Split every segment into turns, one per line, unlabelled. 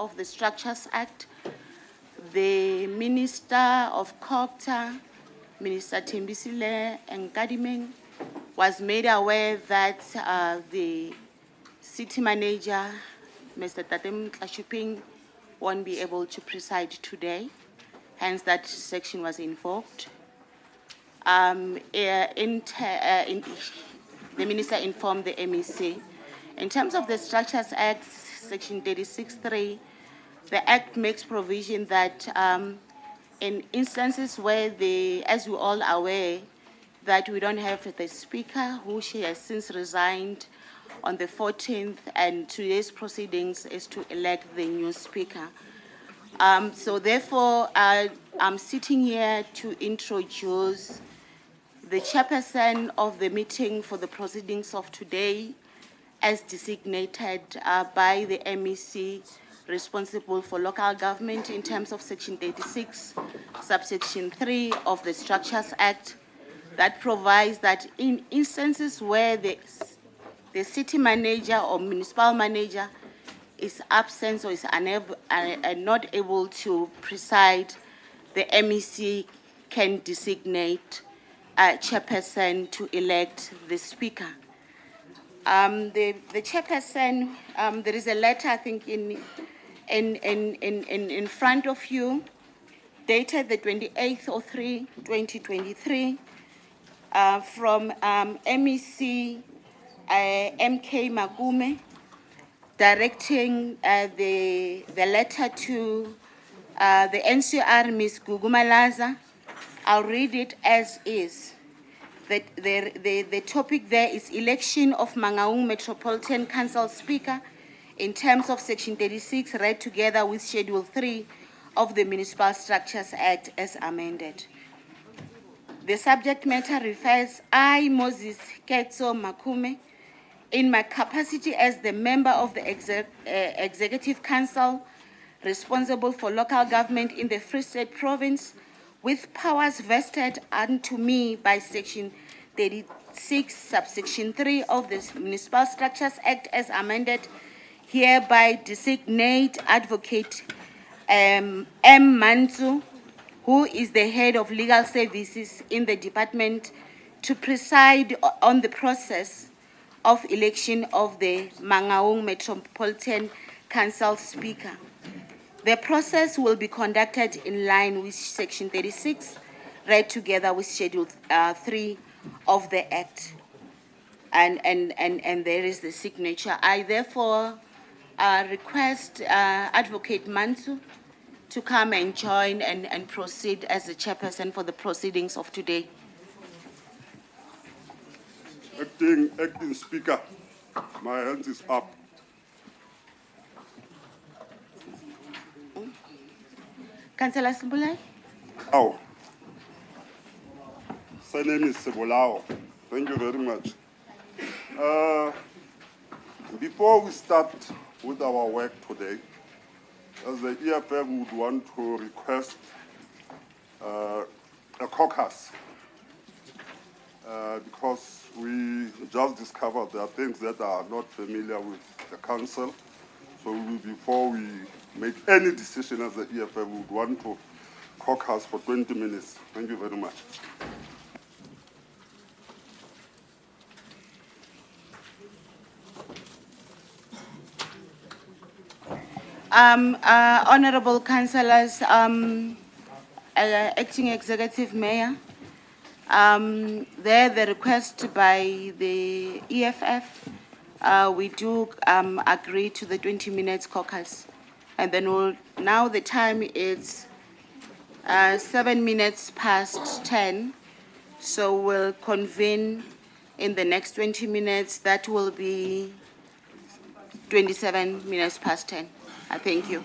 of the Structures Act, the Minister of COGTA, Minister Tembisile Nkadimeng, was made aware that the city manager, Mr. Tatem Tlashuping, won't be able to preside today. Hence, that section was invoked. The minister informed the MEC. In terms of the Structures Act, Section 36(3), the Act makes provision that in instances where as we all are aware, that we don't have the Speaker, who she has since resigned on the 14th, and today's proceedings is to elect the new Speaker. So therefore, I'm sitting here to introduce the chairperson of the meeting for the proceedings of today, as designated by the MEC responsible for local government in terms of Section 36, subsection 3 of the Structures Act, that provides that in instances where the city manager or municipal manager is absent or is unable and not able to preside, the MEC can designate a chairperson to elect the Speaker. The chairperson, there is a letter, I think, in front of you, dated the 28th of 3, 2023, from MEC MK Magume, directing the letter to the NCR, Ms. Gugumalaza. I'll read it as is. The topic there is election of Mangaung Metropolitan Council Speaker in terms of Section 36, read together with Schedule 3 of the Municipal Structures Act as amended. The subject matter refers, I, Moses Ketso Makume, in my capacity as the member of the Executive Council responsible for local government in the Free State Province, with powers vested unto me by Section 36, subsection 3 of the Municipal Structures Act as amended, hereby designate Advocate M. Manzu, who is the head of legal services in the department, to preside on the process of election of the Mangaung Metropolitan Council Speaker. The process will be conducted in line with Section 36, read together with Schedule 3 of the Act. And there is the signature. I therefore request Advocate Mansu to come and join and proceed as the chairperson for the proceedings of today.
Acting Speaker, my hand is up.
Councillor Sibulai?
Oh. My name is Sebolao. Thank you very much. Before we start with our work today, as the EFF would want to request a caucus, because we just discovered there are things that are not familiar with the council. So before we make any decision as the EFF, we would want to caucus for 20 minutes. Thank you very much.
Honorable councillors, acting executive mayor, the request by the EFF, we do agree to the 20 minutes caucus. And then now the time is 7 minutes past 10. So we'll convene in the next 20 minutes. That will be 27 minutes past 10. Thank you.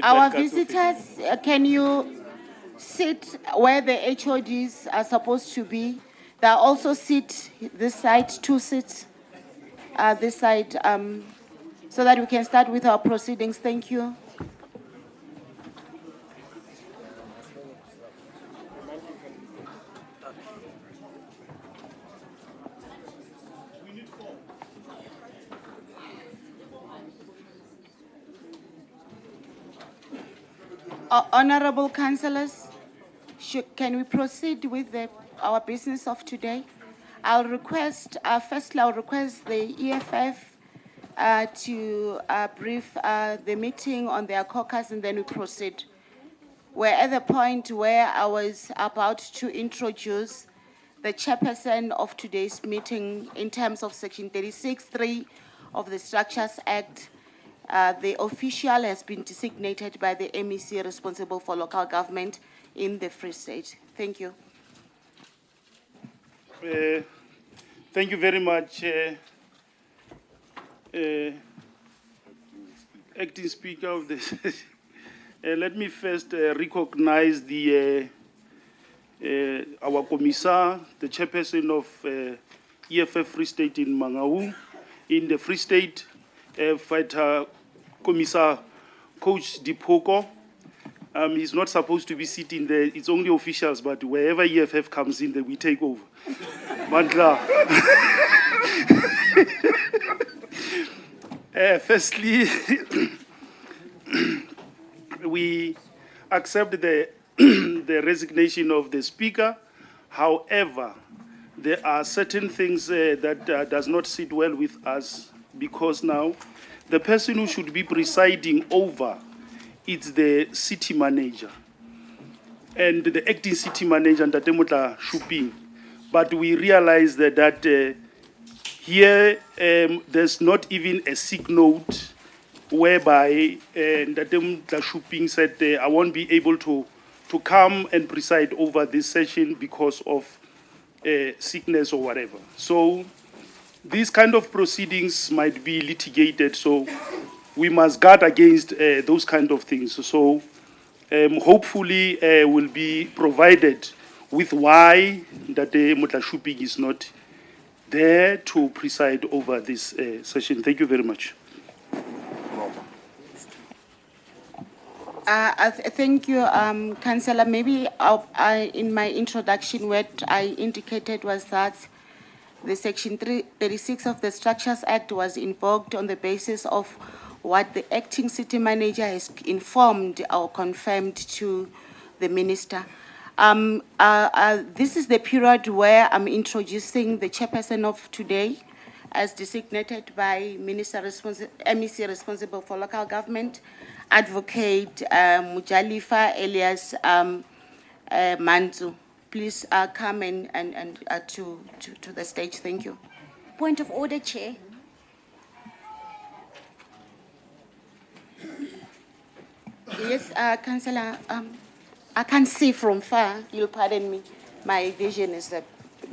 Our visitors, can you sit where the HODs are supposed to be? There are also seats this side, 2 seats this side, so that we can start with our proceedings. Thank you. Honorable councillors, can we proceed with our business of today? I'll request, firstly, I'll request the EFF to brief the meeting on their caucus, and then we proceed. We're at the point where I was about to introduce the chairperson of today's meeting in terms of Section 36(3) of the Structures Act. The official has been designated by the MEC responsible for local government in the Free State. Thank you.
Thank you very much, Acting Speaker of the session. Let me first recognize our commissar, the chairperson of EFF Free State in Mangaung, in the Free State, Fighter Commissar Coach Dipoko. He's not supposed to be sitting there. It's only officials, but wherever EFF comes in, then we take over. Mandla. Firstly, we accept the resignation of the Speaker. However, there are certain things that does not sit well with us, because now the person who should be presiding over is the city manager and the acting city manager, Ntatemutla Shuping. But we realize that here there's not even a sick note whereby Ntatemutla Shuping said, I won't be able to come and preside over this session because of sickness or whatever. So these kind of proceedings might be litigated, so we must guard against those kind of things. So hopefully will be provided with why that Mutla Shuping is not there to preside over this session. Thank you very much.
Thank you, Councillor. Maybe in my introduction, what I indicated was that the Section 36 of the Structures Act was invoked on the basis of what the acting city manager has informed or confirmed to the minister. This is the period where I'm introducing the chairperson of today, as designated by MEC responsible for local government, Advocate Mujalifa Elias Manzu. Please come and to the stage. Thank you.
Point of order, Chair.
Yes, Councillor, I can't see from far. You'll pardon me. My vision is a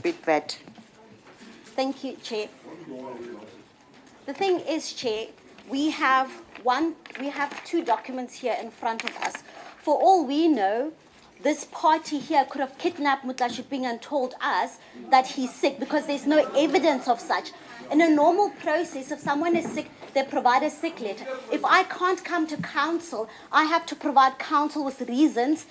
bit bad.
Thank you, Chair. The thing is, Chair, we have 2 documents here in front of us. For all we know, this party here could have kidnapped Mutla Shuping and told us that he's sick, because there's no evidence of such. In a normal process, if someone is sick, they provide a sick letter. If I can't come to council, I have to provide council with reasons,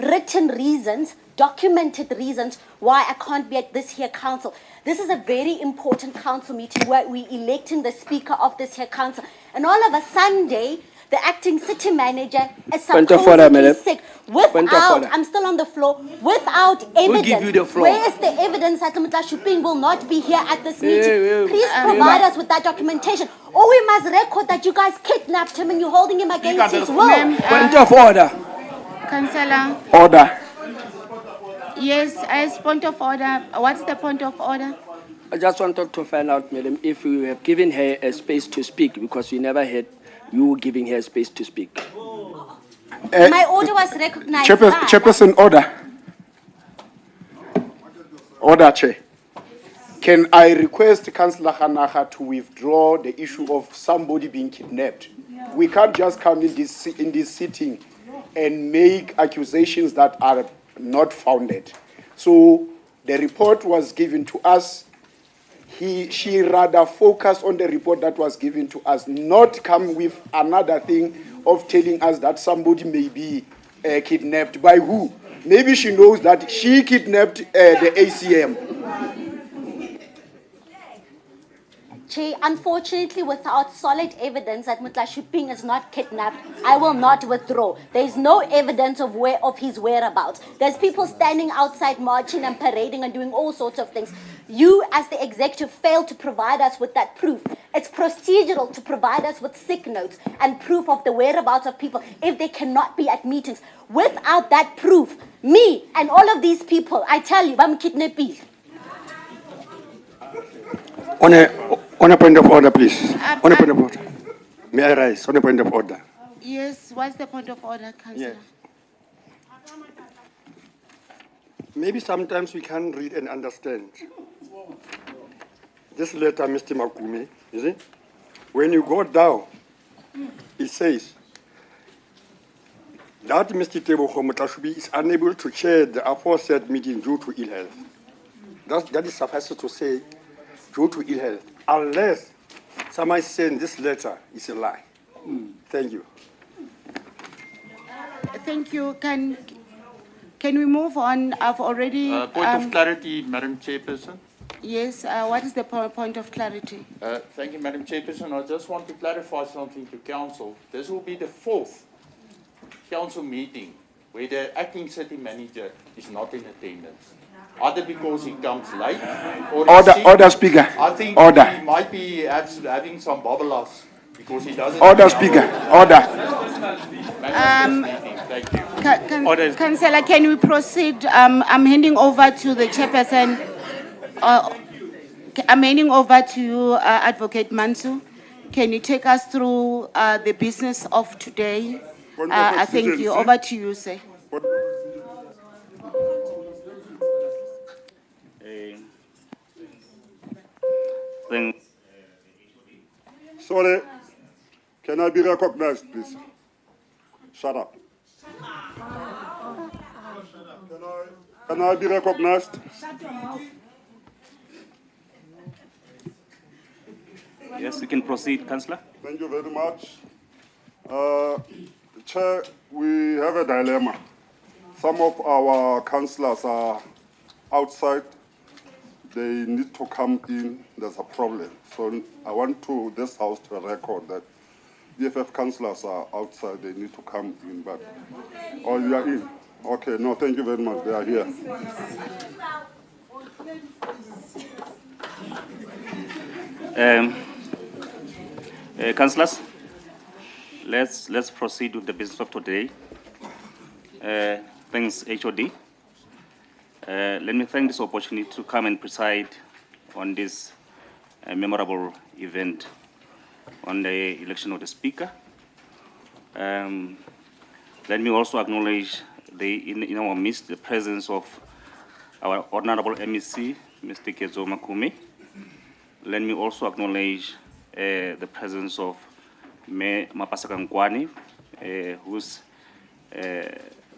written reasons, documented reasons why I can't be at this here council. This is a very important council meeting where we're electing the speaker of this here council. And all of a Sunday, the acting city manager is supposedly sick without, I'm still on the floor, without evidence.
We'll give you the floor.
Where is the evidence that Mutla Shuping will not be here at this meeting? Please provide us with that documentation. Or we must record that you guys kidnapped him and you're holding him against his will.
Point of order.
Councillor.
Order.
Yes, as point of order, what's the point of order?
I just wanted to find out, madam, if you have given her a space to speak, because we never had you giving her space to speak.
My order was recognized by.
Chairperson, order. Order, Chair. Can I request Councillor Hanaha to withdraw the issue of somebody being kidnapped? We can't just come in this sitting and make accusations that are not founded. So the report was given to us. She rather focused on the report that was given to us, not come with another thing of telling us that somebody may be kidnapped. By who? Maybe she knows that she kidnapped the ACM.
Chair, unfortunately, without solid evidence that Mutla Shuping is not kidnapped, I will not withdraw. There is no evidence of his whereabouts. There's people standing outside marching and parading and doing all sorts of things. You, as the executive, failed to provide us with that proof. It's procedural to provide us with sick notes and proof of the whereabouts of people if they cannot be at meetings. Without that proof, me and all of these people, I tell you, I'm kidnapped.
On a point of order, please. On a point of order. May I rise? On a point of order.
Yes, what's the point of order, Councillor?
Yes. Maybe sometimes we can read and understand. This letter, Mr. Makume, is it? When you go down, it says that Mr. Tebogo Motlashubi is unable to chair the aforesaid meeting due to ill health. That is sufficient to say due to ill health, unless somebody saying this letter is a lie. Thank you.
Thank you. Can we move on? I've already...
Point of clarity, Madam Chairperson.
Yes, what is the point of clarity?
Thank you, Madam Chairperson. I just want to clarify something to Council. This will be the 4th Council meeting where the acting city manager is not in attendance. Either because he comes late or
Order, Speaker.
I think
Order.
he might be having some bubbles because he doesn't...
Order, Speaker. Order.
Thank you.
Councillor, can we proceed? I'm handing over to the chairperson. I'm handing over to you, Advocate Mansu. Can you take us through the business of today? I thank you. Over to you, sir.
Sorry, can I be recognized, please? Shut up. Can I be recognized?
Yes, you can proceed, Councillor.
Thank you very much. Chair, we have a dilemma. Some of our councillors are outside. They need to come in. There's a problem. So I want this house to record that EFF councillors are outside. They need to come in. But oh, you are in. Okay. No, thank you very much. They are here.
Councillors, let's proceed with the business of today. Thanks, HOD. Let me thank this opportunity to come and preside on this memorable event on the election of the Speaker. Let me also acknowledge in our midst the presence of our Honorable MEC, Mr. Kezo Makume. Let me also acknowledge the presence of Mayor Mapasaka Nkwani, who's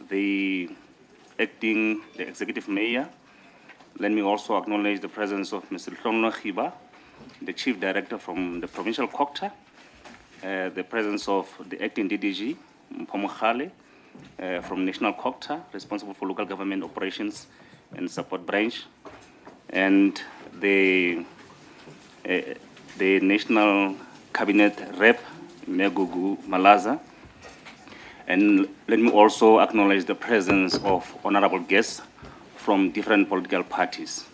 the executive mayor. Let me also acknowledge the presence of Mr. Hlonglo Khiba, the chief director from the provincial COCTA, the presence of the acting DDG, Mphomo Khale, from National COCTA, responsible for local government operations and support branch, and the National Cabinet Rep, Megugu Malaza. And let me also acknowledge the presence of honorable guests from different political parties.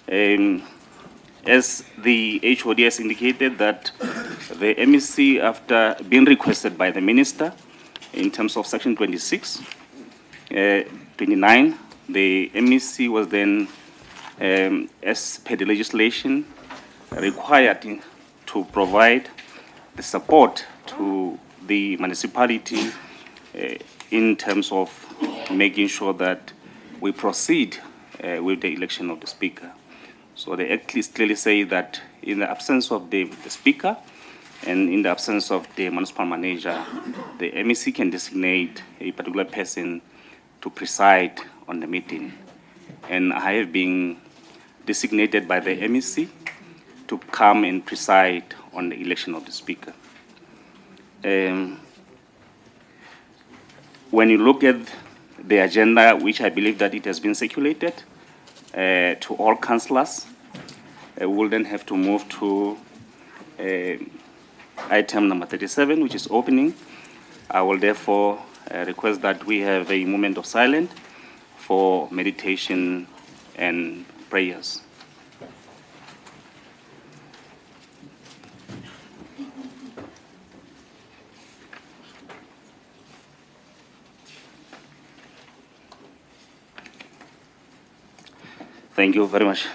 As the HOD has indicated that the MEC, after being requested by the minister in terms of section 26, 29 the MEC was then, as per the legislation, required to provide the support to the municipality in terms of making sure that we proceed with the election of the speaker. So the act clearly say that in the absence of the speaker and in the absence of the municipal manager, the MEC can designate a particular person to preside on the meeting. And I have been designated by the MEC to come and preside on the election of the speaker. When you look at the agenda, which I believe that it has been circulated to all councillors, we will then have to move to item number 37, which is opening. I will therefore request that we have a moment of silence for meditation and prayers. Thank you very much.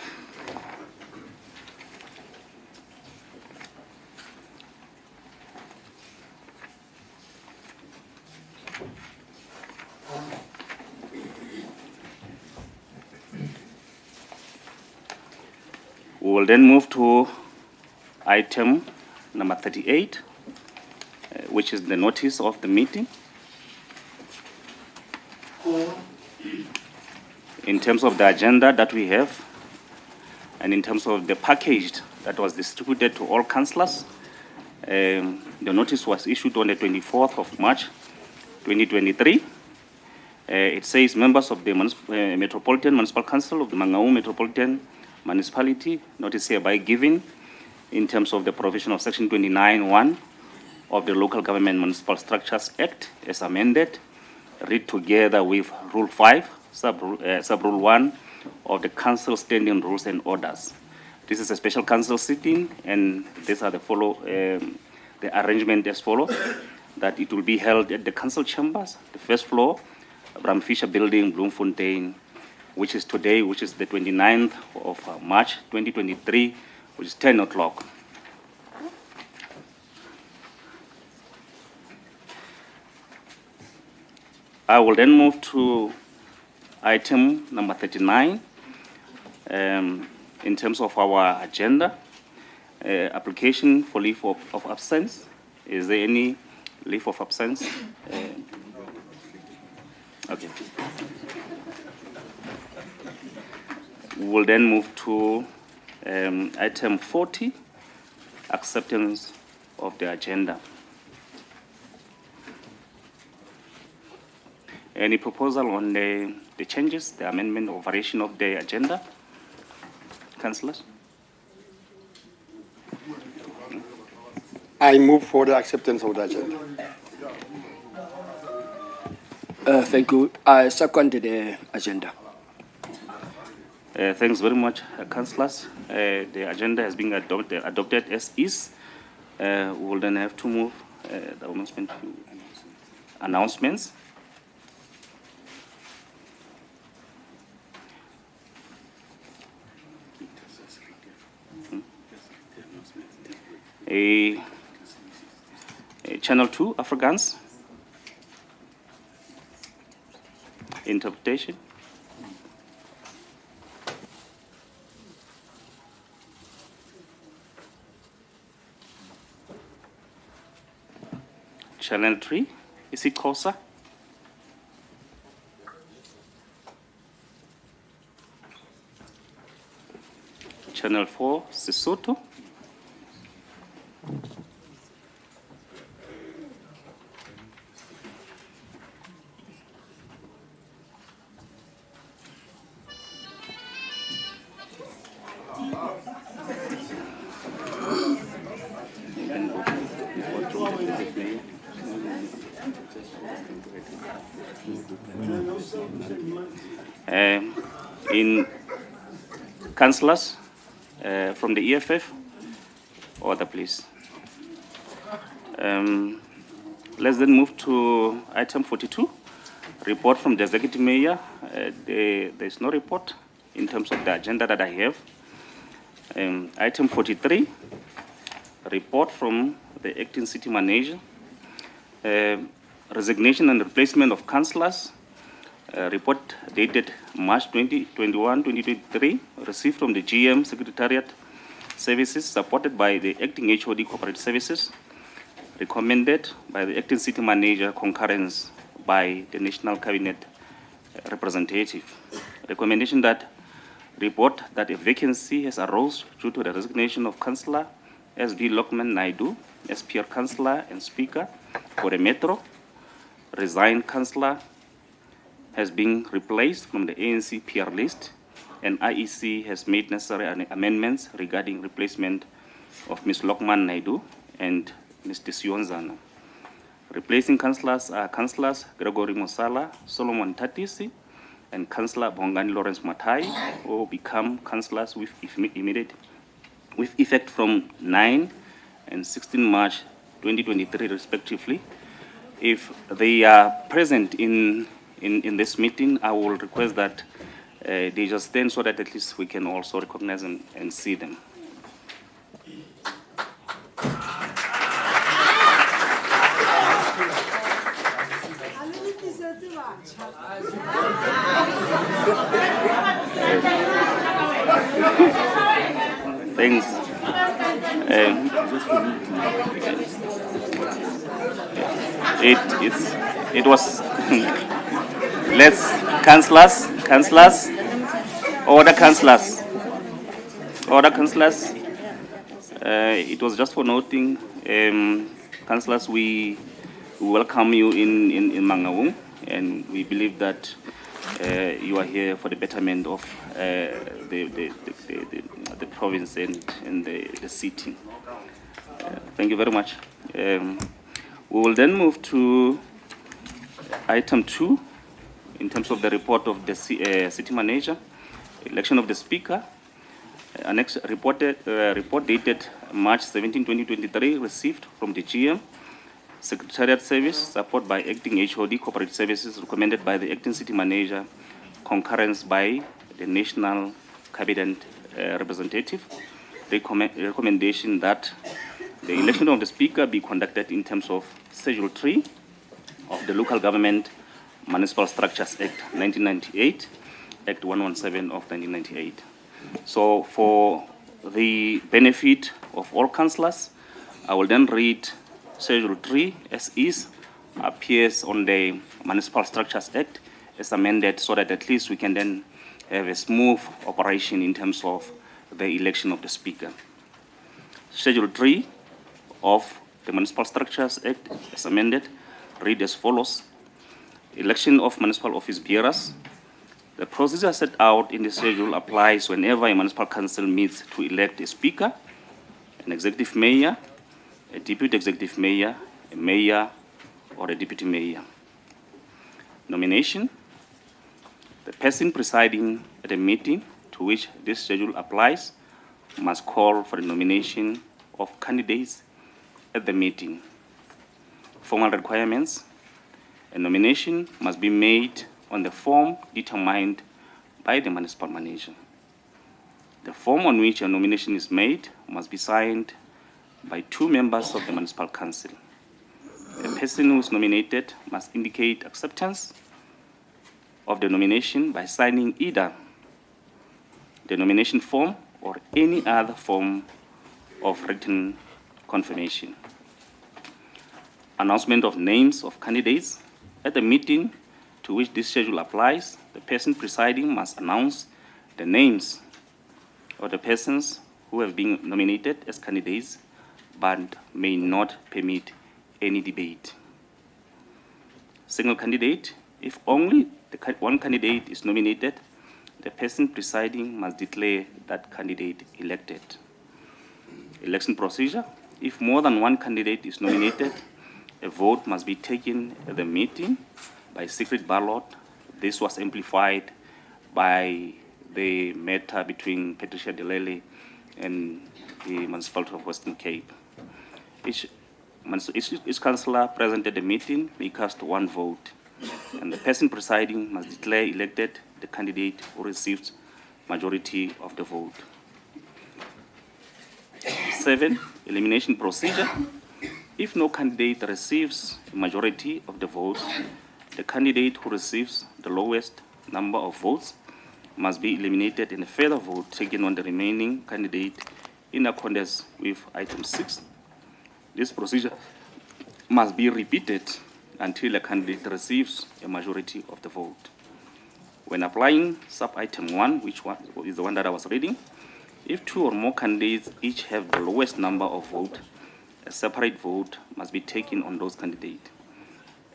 We will then move to item number 38, which is the notice of the meeting. In terms of the agenda that we have, and in terms of the package that was distributed to all councillors, the notice was issued on the 24th of March, 2023. It says members of the Metropolitan Municipal Council of the Mangaung Metropolitan Municipality, notice hereby given in terms of the provision of Section 29(1) of the Local Government Municipal Structures Act as amended, read together with Rule 5, Sub-Rule 1 of the Council Standing Rules and Orders. This is a special council sitting, and these are the arrangement as follows, that it will be held at the council chambers, the first floor, Bram Fisher Building, Bloemfontein, which is today, which is the 29th of March, 2023, which is 10 o'clock. I will then move to item number 39. In terms of our agenda, application for leave of absence. Is there any leave of absence? Okay. We will then move to item 40, acceptance of the agenda. Any proposal on the changes, the amendment or variation of the agenda? Councillors?
I move for the acceptance of the agenda.
Thank you. I second the agenda.
Thanks very much, councillors. The agenda has been adopted as is. We will then have to move the announcement to announcements. A Channel 2 Afrikaans interpretation. Channel 3, is it Xhosa? Channel 4, Sesotho. In councillors from the EFF or the police. Let's then move to item 42, Report from the Executive Mayor. There's no report in terms of the agenda that I have. Item 43, report from the Acting City Manager. Resignation and replacement of councillors. Report dated March 2021, 2023, received from the GM Secretariat Services, supported by the Acting HOD Corporate Services, recommended by the Acting City Manager, concurrence by the National Cabinet representative. Recommendation that report that a vacancy has arose due to the resignation of Councillor S.B. Lokman Naidu, SPR Councillor and Speaker for the Metro. Resigned Councillor has been replaced from the ANC PR list, and IEC has made necessary amendments regarding replacement of Ms. Lokman Naidu and Mr. Sionzana. Replacing councillors are Councillors Gregory Mosala, Solomon Tatisi, and Councillor Bongani Lawrence Matai, who become councillors with effect from 9 and 16 March 2023, respectively. If they are present in this meeting, I will request that they just stand so that at least we can also recognize them and see them. Thanks. It was let's councillors, order councillors. It was just for noting, councillors, we welcome you in Mangaung, and we believe that you are here for the betterment of the province and the city. Thank you very much. We will then move to item 2, in terms of the report of the city manager, election of the speaker. Next report dated March 17, 2023, received from the GM Secretariat Service, support by Acting HOD Corporate Services, recommended by the Acting City Manager, concurrence by the National Cabinet representative. Recommendation that the election of the speaker be conducted in terms of Schedule 3 of the Local Government Municipal Structures Act 1998, Act 117 of 1998. So for the benefit of all councillors, I will then read Schedule 3 as is, appears on the Municipal Structures Act as amended, so that at least we can then have a smooth operation in terms of the election of the speaker. Schedule 3 of the Municipal Structures Act as amended read as follows. Election of municipal office bearers. The procedure set out in the schedule applies whenever a municipal council meets to elect a speaker, an executive mayor, a deputy executive mayor, a mayor, or a deputy mayor. Nomination. The person presiding at a meeting to which this schedule applies must call for the nomination of candidates at the meeting. Formal requirements. A nomination must be made on the form determined by the municipal manager. The form on which a nomination is made must be signed by 2 members of the municipal council. The person who is nominated must indicate acceptance of the nomination by signing either the nomination form or any other form of written confirmation. Announcement of names of candidates. At the meeting to which this schedule applies, the person presiding must announce the names of the persons who have been nominated as candidates, but may not permit any debate. Single candidate. If only one candidate is nominated, the person presiding must declare that candidate elected. Election procedure. If more than one candidate is nominated, a vote must be taken at the meeting by secret ballot. This was amplified by the matter between Patricia Delele and the Municipality of Western Cape. Each councillor present at the meeting may cast 1 vote. and the person presiding must declare elected the candidate who receives majority of the vote. 7, elimination procedure. If no candidate receives a majority of the votes, the candidate who receives the lowest number of votes must be eliminated and a further vote taken on the remaining candidate in accordance with item 6. This procedure must be repeated until a candidate receives a majority of the vote. When applying sub-item 1, which one is the one that I was reading, if 2 or more candidates each have the lowest number of votes, a separate vote must be taken on those candidates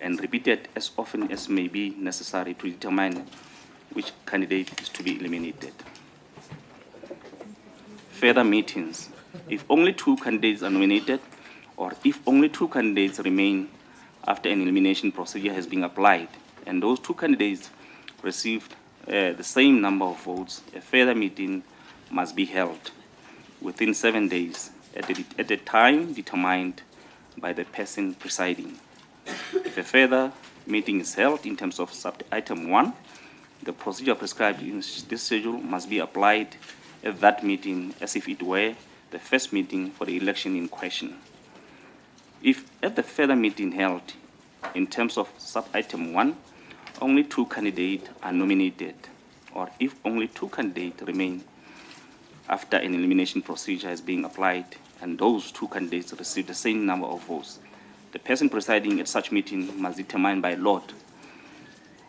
and repeated as often as may be necessary to determine which candidate is to be eliminated. Further meetings. If only 2 candidates are nominated, or if only 2 candidates remain after an elimination procedure has been applied, and those 2 candidates received the same number of votes, a further meeting must be held within 7 days at a time determined by the person presiding. If a further meeting is held in terms of sub-item 1, the procedure prescribed in this schedule must be applied at that meeting as if it were the first meeting for the election in question. If at the further meeting held in terms of sub-item 1, only 2 candidates are nominated, or if only 2 candidates remain after an elimination procedure is being applied and those 2 candidates receive the same number of votes, the person presiding at such meeting must determine by lot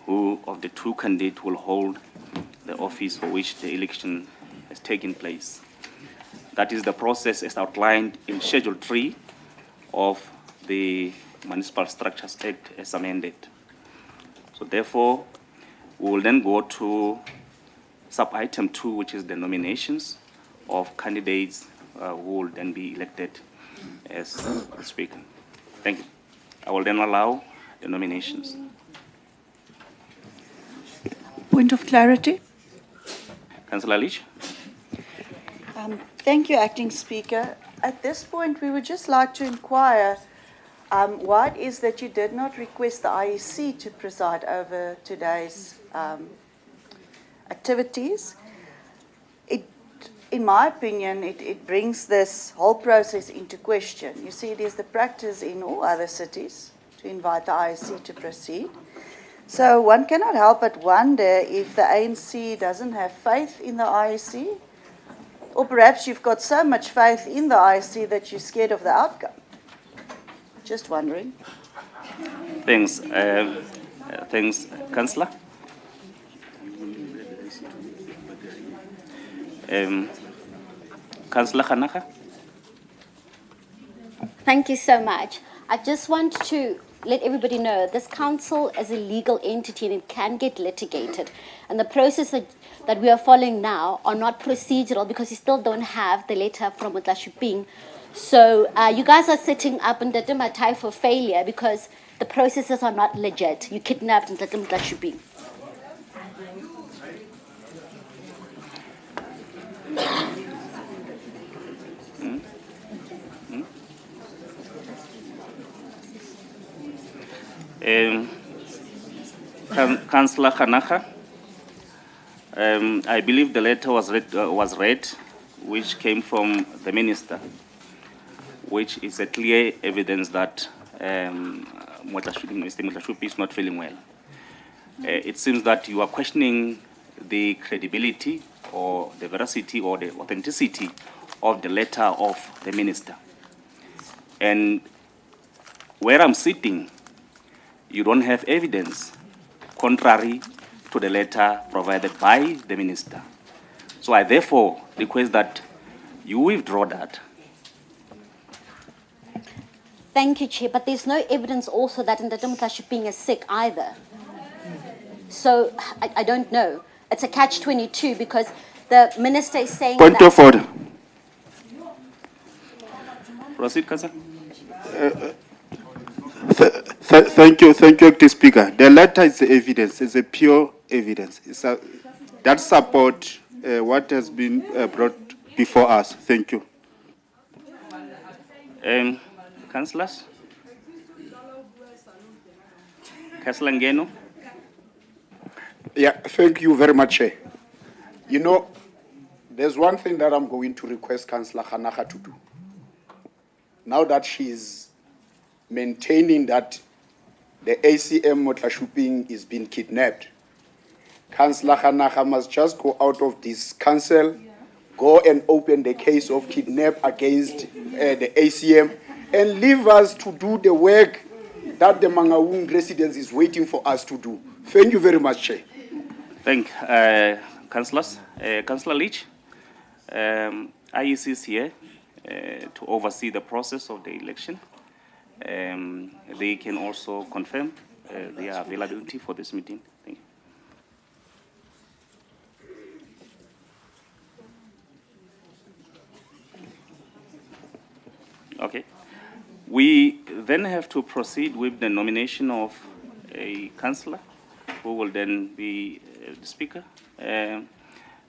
who of the 2 candidates will hold the office for which the election has taken place. That is the process as outlined in Schedule 3 of the Municipal Structures Act as amended. So therefore, we will then go to sub-item 2, which is the nominations of candidates who will then be elected as Speaker. Thank you. I will then allow the nominations.
Point of clarity.
Councillor Leach.
Thank you, Acting Speaker. At this point, we would just like to inquire why it is that you did not request the IEC to preside over today's activities. In my opinion, it brings this whole process into question. You see, it is the practice in all other cities to invite the IEC to proceed. So one cannot help but wonder if the ANC doesn't have faith in the IEC, or perhaps you've got so much faith in the IEC that you're scared of the outcome. Just wondering.
Thanks. Thanks, Councillor. Councillor Khanaka.
Thank you so much. I just want to let everybody know this council is a legal entity and it can get litigated. And the process that we are following now are not procedural because you still don't have the letter from Mutlashuping. So you guys are setting up in Mutlashuping for failure because the processes are not legit. You kidnapped Mutlashuping.
Councillor Khanaka, I believe the letter was read, which came from the minister, which is a clear evidence that Mr. Mutlashuping is not feeling well. It seems that you are questioning the credibility or the veracity or the authenticity of the letter of the minister. And where I'm sitting, you don't have evidence contrary to the letter provided by the minister. So I therefore request that you withdraw that.
Thank you, Chair, but there's no evidence also that Mutlashuping is sick either. So I don't know. It's a catch-22 because the minister is saying
Point
that...
of order.
Proceed, Councillor.
Thank you, Acting Speaker. The letter is evidence, it's a pure evidence. That support what has been brought before us. Thank you.
Councillors? Councillor Ngeno.
Yeah, thank you very much, Chair. You know, there's one thing that I'm going to request Councillor Khanaka to do. Now that she's maintaining that the ACM Motlashuping is being kidnapped, Councillor Khanaka must just go out of this council, go and open the case of kidnap against the ACM, and leave us to do the work that the Mangaung residents is waiting for us to do. Thank you very much, Chair.
Thank councillors. Councillor Leach, IEC is here to oversee the process of the election. They can also confirm their availability for this meeting. Thank you. Okay. We then have to proceed with the nomination of a councillor who will then be the speaker.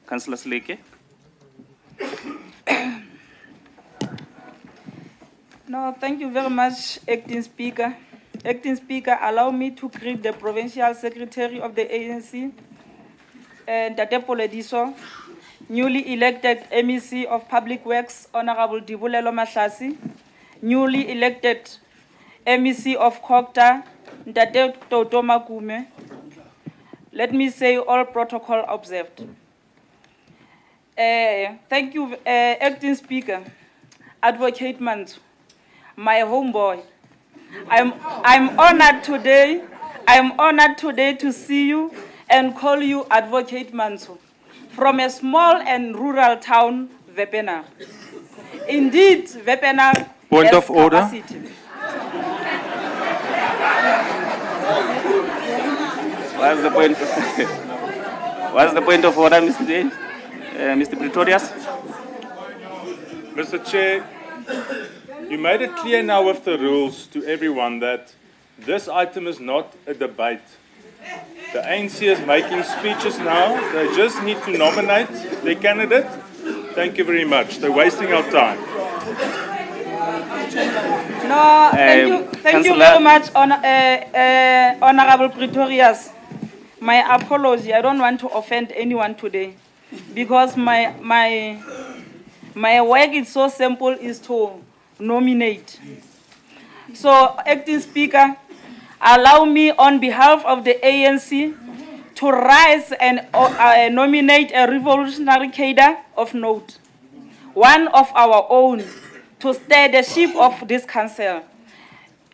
Councillor Sleke.
No, thank you very much, Acting Speaker. Acting Speaker, allow me to greet the Provincial Secretary of the ANC, Tate Polediso, newly elected MEC of Public Works, Honorable Dibulelo Mahlasi, newly elected MEC of Kokta, Tate Toto Makume. Let me say all protocol observed. Thank you, Acting Speaker. Advocate Mantu, my homeboy. I'm honored today. I'm honored today to see you and call you Advocate Mantu from a small and rural town, Vepenar. Indeed, Vepenar
Point
has
of order.
capacity.
What's the point? What's the point of order, Mr. J? Mr. Pretorius?
Mr. Chair, you made it clear now with the rules to everyone that this item is not a debate. The ANC is making speeches now. They just need to nominate their candidate. Thank you very much. They're wasting our time.
No, thank you very much, Honorable Pretorius. My apology. I don't want to offend anyone today, because my work is so simple, is to nominate. So, Acting Speaker, allow me on behalf of the ANC to rise and nominate a revolutionary cadre of note, one of our own, to steer the ship of this council.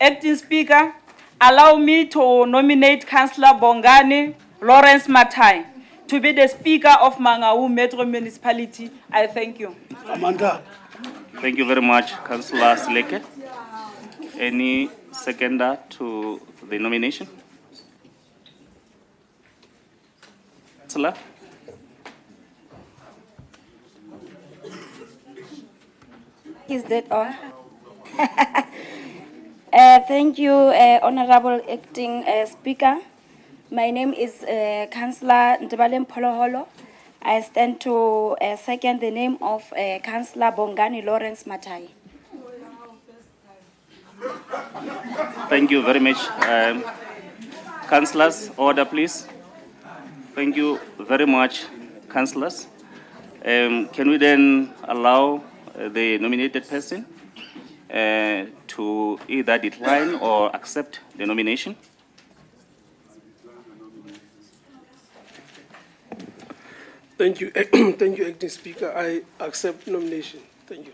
Acting Speaker, allow me to nominate Councillor Bongani Lawrence Matai to be the Speaker of Mangaung Metro Municipality. I thank you.
Amanda.
Thank you very much, Councillor Sleke. Any seconder to the nomination? Councillor?
Is that all? Thank you, Honorable Acting Speaker. My name is Councillor Ntebaleng Pholoholo. I stand to second the name of Councillor Bongani Lawrence Matai.
Thank you very much. Councillors, order please. Thank you very much, councillors. Can we then allow the nominated person to either decline or accept the nomination?
Thank you. Thank you, Acting Speaker. I accept nomination. Thank you.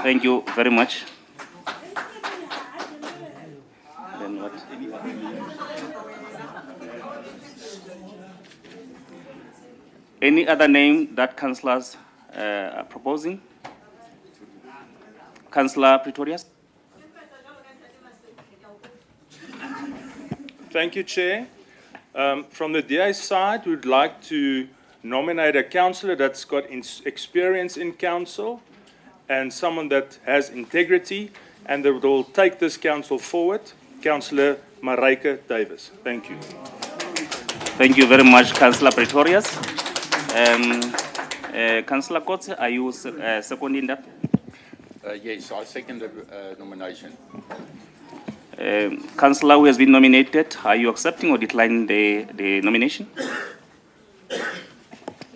Thank you very much. Then what? Any other name that councillors are proposing? Councillor Pretorius?
Thank you, Chair. From the DA side, we'd like to nominate a councillor that's got experience in council and someone that has integrity and that will take this council forward, Councillor Mareike Davis. Thank you.
Thank you very much, Councillor Pretorius. Councillor Kotze, are you seconding that?
Yes, I second the nomination.
Councillor who has been nominated, are you accepting or declining the nomination?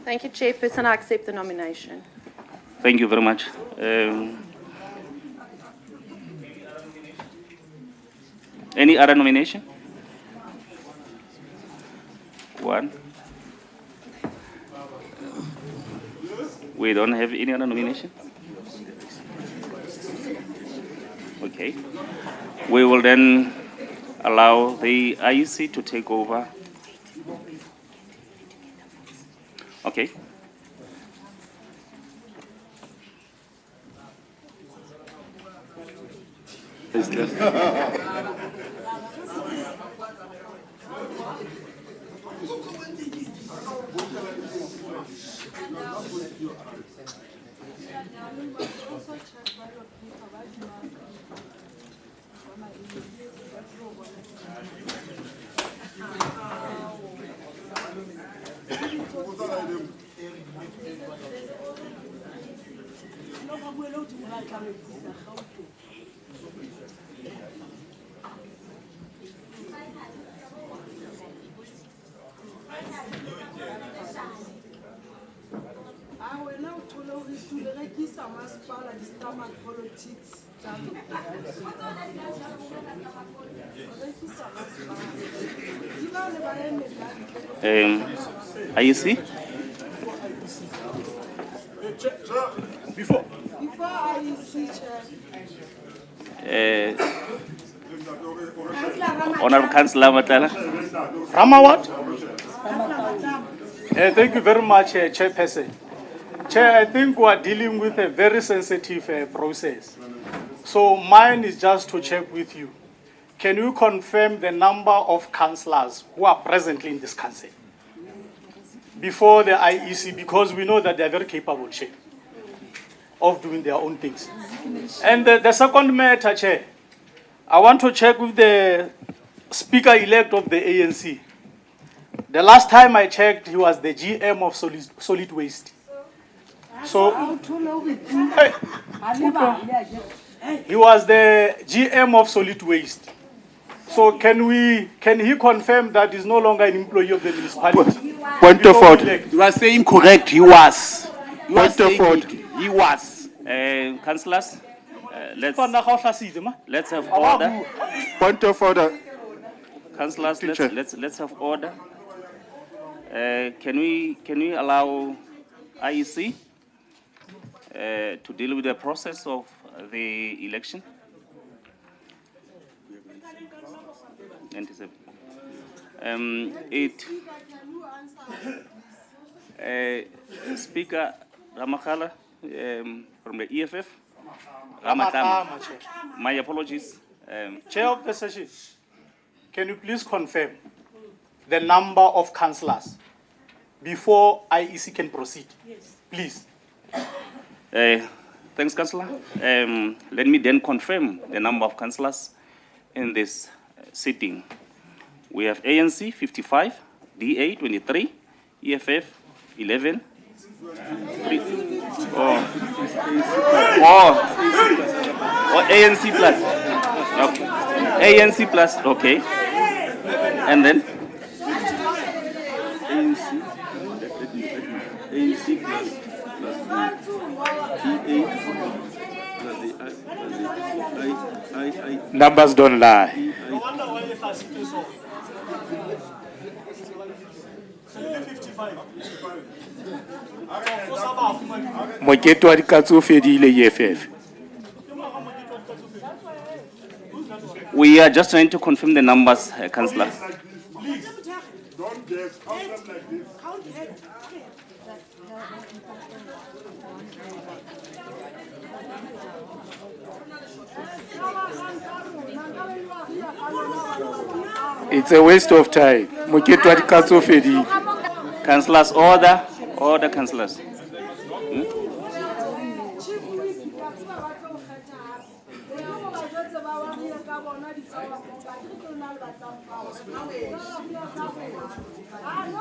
Thank you, Chairperson. I accept the nomination.
Thank you very much. Any other nomination? One. We don't have any other nomination? Okay. We will then allow the IEC to take over. Okay. IEC?
Before
IEC,
Honorable Councillor Matala.
Rama what? Thank you very much, Chairperson. Chair, I think we are dealing with a very sensitive process. So mine is just to check with you. Can you confirm the number of councillors who are presently in this council before the IEC, because we know that they are very capable, Chair, of doing their own things. And the second matter, Chair, I want to check with the Speaker-elect of the ANC. The last time I checked, he was the GM of solid waste. So, he was the GM of solid waste. So can he confirm that he's no longer an employee of the municipality?
Point of order. You are saying correct, he was. Point of order. He was.
Councillors, let's have order.
Point of order.
Councillors, let's have order. Can we allow IEC to deal with the process of the election? 97. Speaker Ramakhala from the EFF. Ramatama. My apologies.
Chair of the session, can you please confirm the number of councillors before IEC can proceed? Yes. Please.
Thanks, Councillor. Let me then confirm the number of councillors in this sitting. We have ANC 55, DA 23, EFF 11, 3, or ANC plus. Okay. ANC plus, okay. And then? ANC plus DA.
Numbers don't lie. Moketo wa dikatso o fedile EFF.
We are just trying to confirm the numbers, Councillor.
Please, don't guess. Count them like this.
It's a waste of time. Moketo wa dikatso o fedile.
Councillors, order. Order, councillors.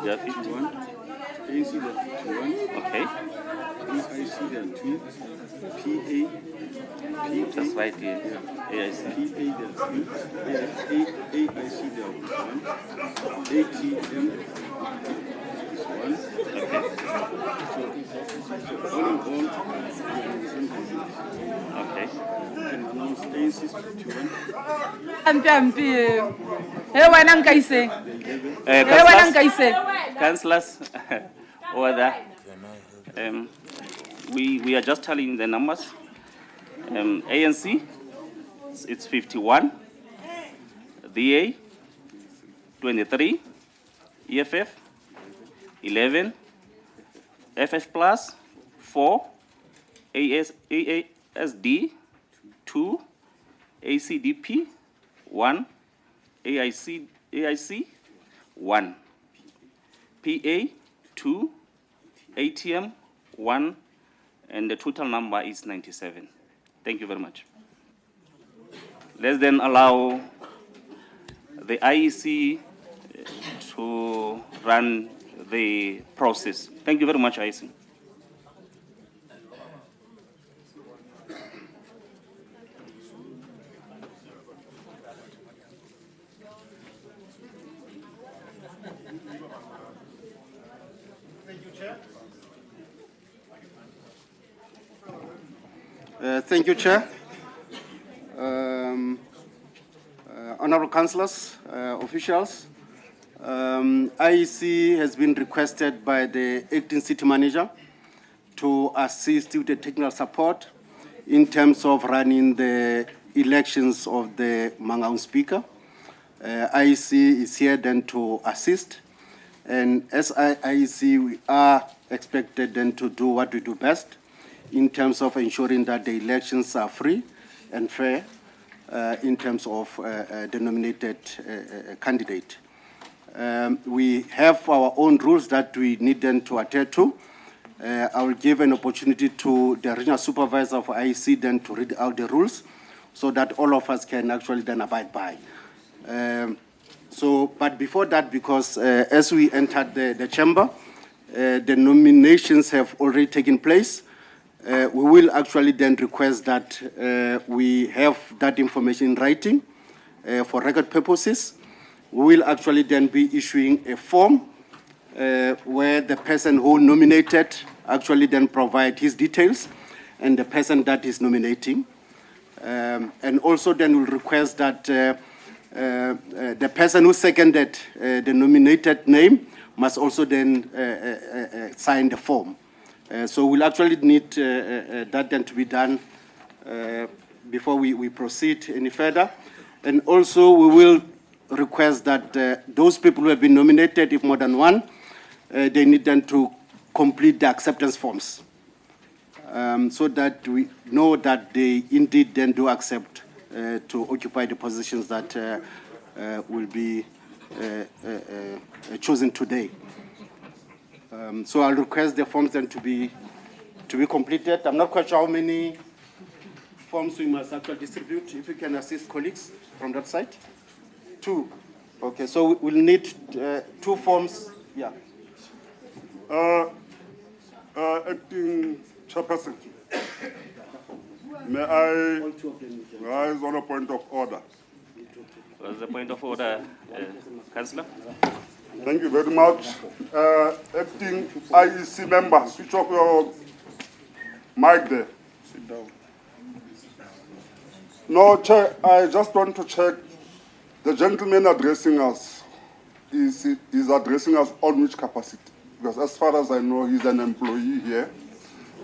Yeah, 51. Okay.
there are two.
That's right here. AIC.
PA there are two. AIC there are one. ATM is one.
Okay.
So all in all,
Okay.
and announce ANC is 51.
Councillors, order. We are just telling the numbers. ANC, it's 51. DA, 23. EFF, 11. FF plus, 4. AASD, 2. ACDP, 1. AIC, 1. PA, 2. ATM, 1. And the total number is 97. Thank you very much. Let's then allow the IEC to run the process. Thank you very much, IEC.
Thank you, Chair. Honorable councillors, officials, IEC has been requested by the acting city manager to assist with the technical support in terms of running the elections of the Mangaung speaker. IEC is here then to assist, and as IEC, we are expected then to do what we do best in terms of ensuring that the elections are free and fair in terms of the nominated candidate. We have our own rules that we need them to adhere to. I will give an opportunity to the regional supervisor for IEC then to read out the rules so that all of us can actually then abide by. But before that, because as we entered the chamber, the nominations have already taken place. We will actually then request that we have that information in writing for record purposes. We will actually then be issuing a form where the person who nominated actually then provide his details and the person that is nominating. And also then we'll request that the person who seconded the nominated name must also then sign the form. So we'll actually need that then to be done before we proceed any further. And also we will request that those people who have been nominated, if more than one, they need then to complete the acceptance forms so that we know that they indeed then do accept to occupy the positions that will be chosen today. So I'll request the forms then to be completed. I'm not quite sure how many forms we must actually distribute. If you can assist colleagues from that side. 2. Okay, so we'll need 2 forms. Yeah.
Acting Chairperson, may I rise on a point of order?
What's the point of order, Councillor?
Thank you very much. Acting IEC member, switch off your mic there. Sit down. No, Chair, I just want to check. The gentleman addressing us is addressing us on which capacity? Because as far as I know, he's an employee here,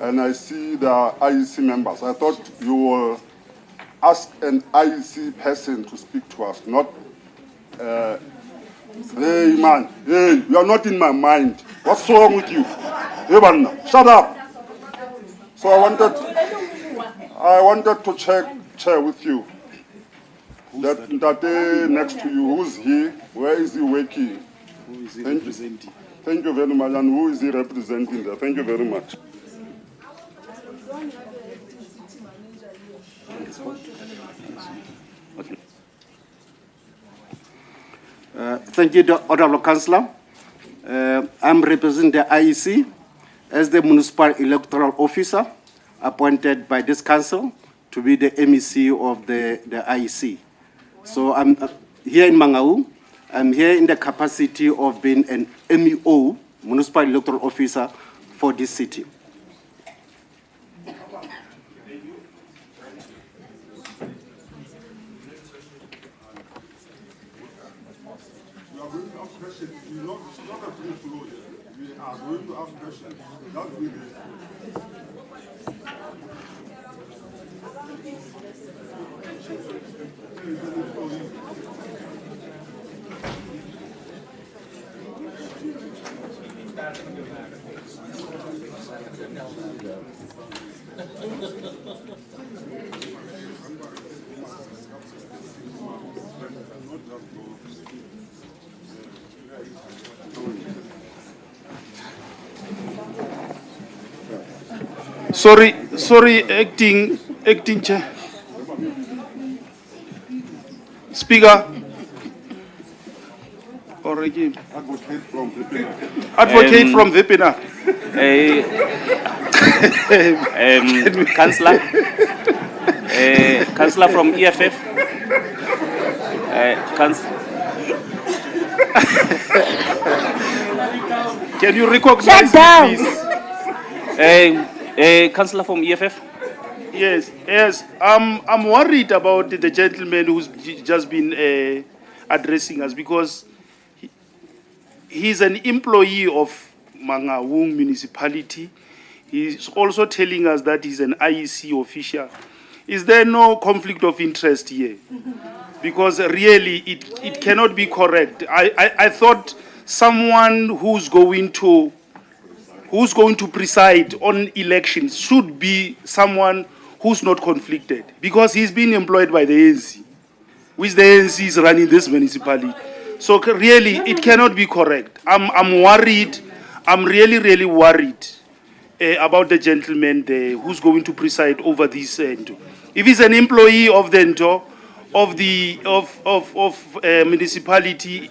and I see the IEC members. I thought you will ask an IEC person to speak to us, not hey man, hey, you are not in my mind. What's wrong with you? Hey man, shut up. So I wanted to check, Chair, with you. That next to you, who's he? Where is he working?
Who is he representing?
Thank you very much. And who is he representing there? Thank you very much.
Okay. Thank you, Honorable Councillor. I'm representing the IEC, as the municipal electoral officer appointed by this council to be the MEC of the IEC. So I'm here in Mangaung. I'm here in the capacity of being an MEO, Municipal Electoral Officer, for this city.
Sorry, acting chair. Speaker. Or again.
Advocate from Vipina.
Advocate from Vipina.
Councillor. Councillor from EFF.
Can you recognize me, please?
Councillor from EFF.
Yes. I'm worried about the gentleman who's just been addressing us, because he's an employee of Mangaung Municipality. He's also telling us that he's an IEC official. Is there no conflict of interest here? Because really, it cannot be correct. I thought someone who's going to preside on elections should be someone who's not conflicted, because he's been employed by the ANC, which the ANC is running this municipality. So really, it cannot be correct. I'm worried. I'm really worried about the gentleman there who's going to preside over this. If he's an employee of the municipality,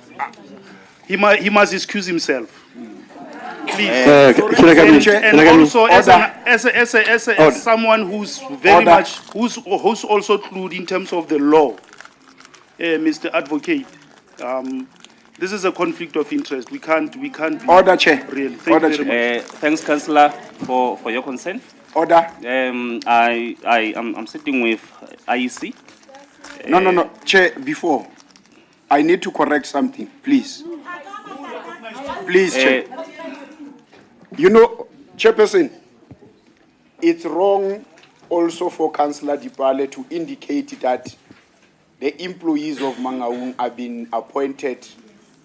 he must excuse himself. Please. And also, as someone who's very much, who's also clued in terms of the law, Mr. Advocate, this is a conflict of interest. We can't be
Order, Chair.
Really. Thank you very much.
Thanks, Councillor, for your consent.
Order.
I'm sitting with IEC.
No. Chair, before, I need to correct something, please. Please, Chair. You know, Chairperson, it's wrong also for Councillor Dipale to indicate that the employees of Mangaung are being appointed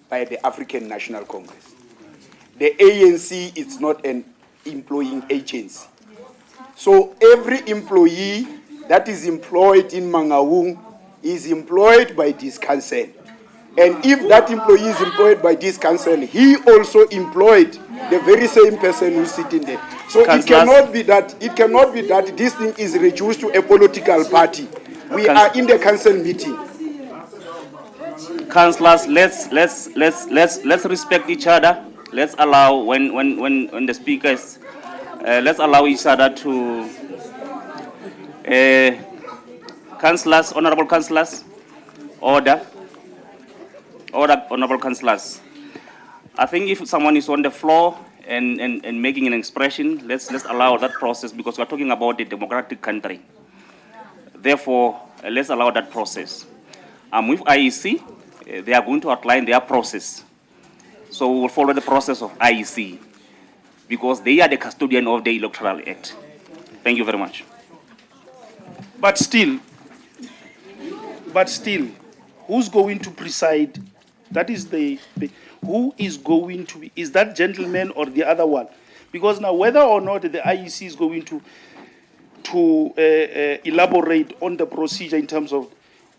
by the African National Congress. The ANC is not an employing agency. So every employee that is employed in Mangaung is employed by this council. And if that employee is employed by this council, he also employed the very same person who's sitting there. So it cannot be that this thing is reduced to a political party. We are in the council meeting.
Councillors, let's respect each other. Let's allow when the speakers, let's allow each other to. Councillors, honourable councillors, order, honourable councillors. I think if someone is on the floor and making an expression, let's allow that process, because we're talking about a democratic country. Therefore, let's allow that process. With IEC, they are going to outline their process. So we will follow the process of IEC, because they are the custodian of the Electoral Act. Thank you very much.
But still, who's going to preside? That is who is going to be, is that gentleman or the other one? Because now, whether or not the IEC is going to elaborate on the procedure in terms of,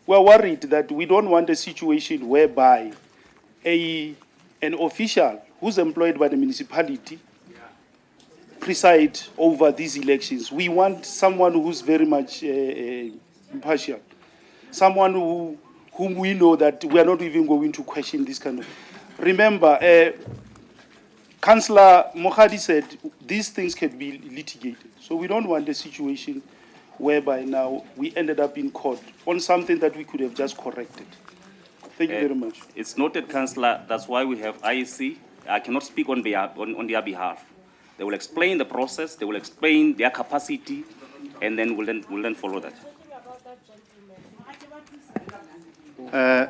we're worried that we don't want a situation whereby an official who's employed by the municipality preside over these elections. We want someone who's very much impartial, someone whom we know that we are not even going to question this kind of. Remember, Councillor Mokhadi said these things can be litigated. So we don't want a situation whereby now we ended up in court on something that we could have just corrected. Thank you very much.
It's noted, Councillor. That's why we have IEC. I cannot speak on on their behalf. They will explain the process. They will explain their capacity, and then we'll then follow that.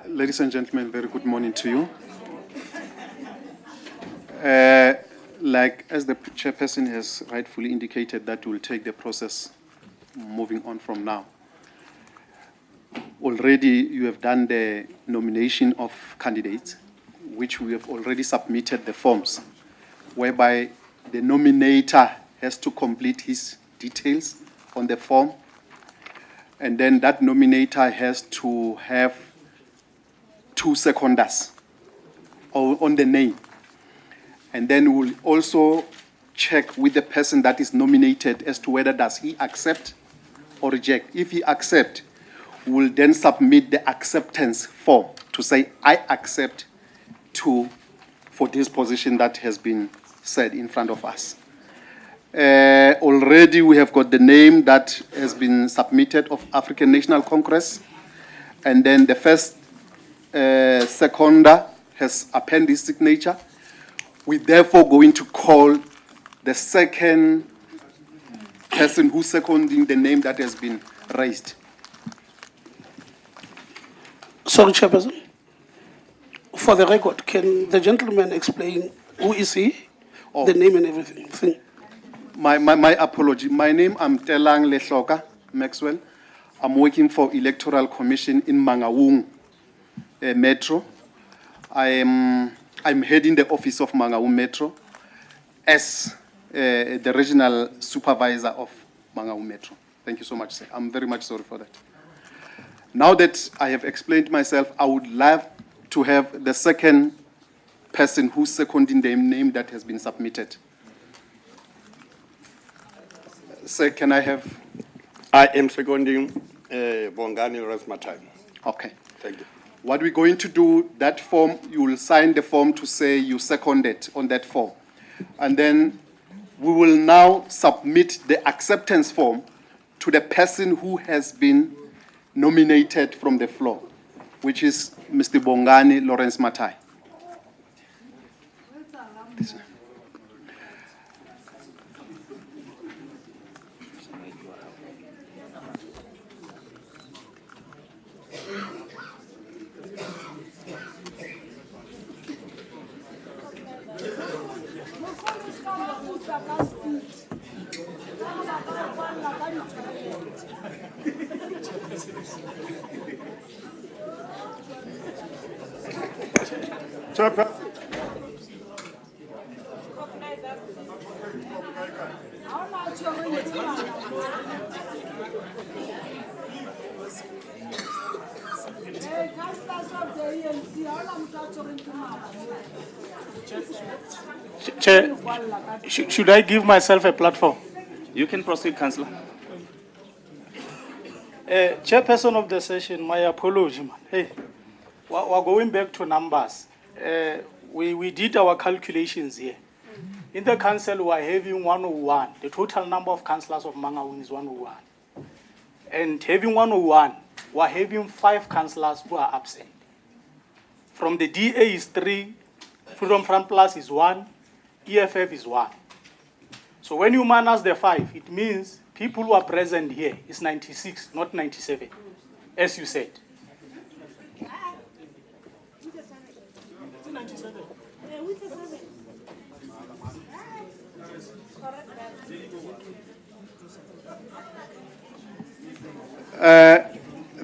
Ladies and gentlemen, very good morning to you. Like as the chairperson has rightfully indicated, that we'll take the process moving on from now. Already you have done the nomination of candidates, which we have already submitted the forms, whereby the nominator has to complete his details on the form, and then that nominator has to have 2 seconders on the name. And then we'll also check with the person that is nominated as to whether does he accept or reject. If he accept, we'll then submit the acceptance form to say, I accept for this position that has been said in front of us. Already we have got the name that has been submitted of African National Congress, and then the first seconder has appended his signature. We're therefore going to call the second person who's seconding the name that has been raised.
Sorry, Chairperson. For the record, can the gentleman explain who is he, the name and everything?
My apology. My name, I'm Telang Lehloka Maxwell. I'm working for Electoral Commission in Mangaung Metro. I'm heading the office of Mangaung Metro as the regional supervisor of Mangaung Metro. Thank you so much, sir. I'm very much sorry for that. Now that I have explained myself, I would love to have the second person who's seconding the name that has been submitted. Sir, can I have?
I am seconding Bongani Rasmatai.
Okay.
Thank you.
What we're going to do, that form, you will sign the form to say you seconded on that form. And then we will now submit the acceptance form to the person who has been nominated from the floor, which is Mr. Bongani Lawrence Matai.
Chair, should I give myself a platform?
You can proceed, Councillor.
Chairperson of the session, my apology, man. Hey, we're going back to numbers. We did our calculations here. In the council, we're having 101. The total number of councillors of Mangaung is 101. And having 101, we're having 5 councillors who are absent. From the DA is 3, Freedom Front Plus is 1, EFF is 1. So when you minus the 5, it means people who are present here is 96, not 97, as you said.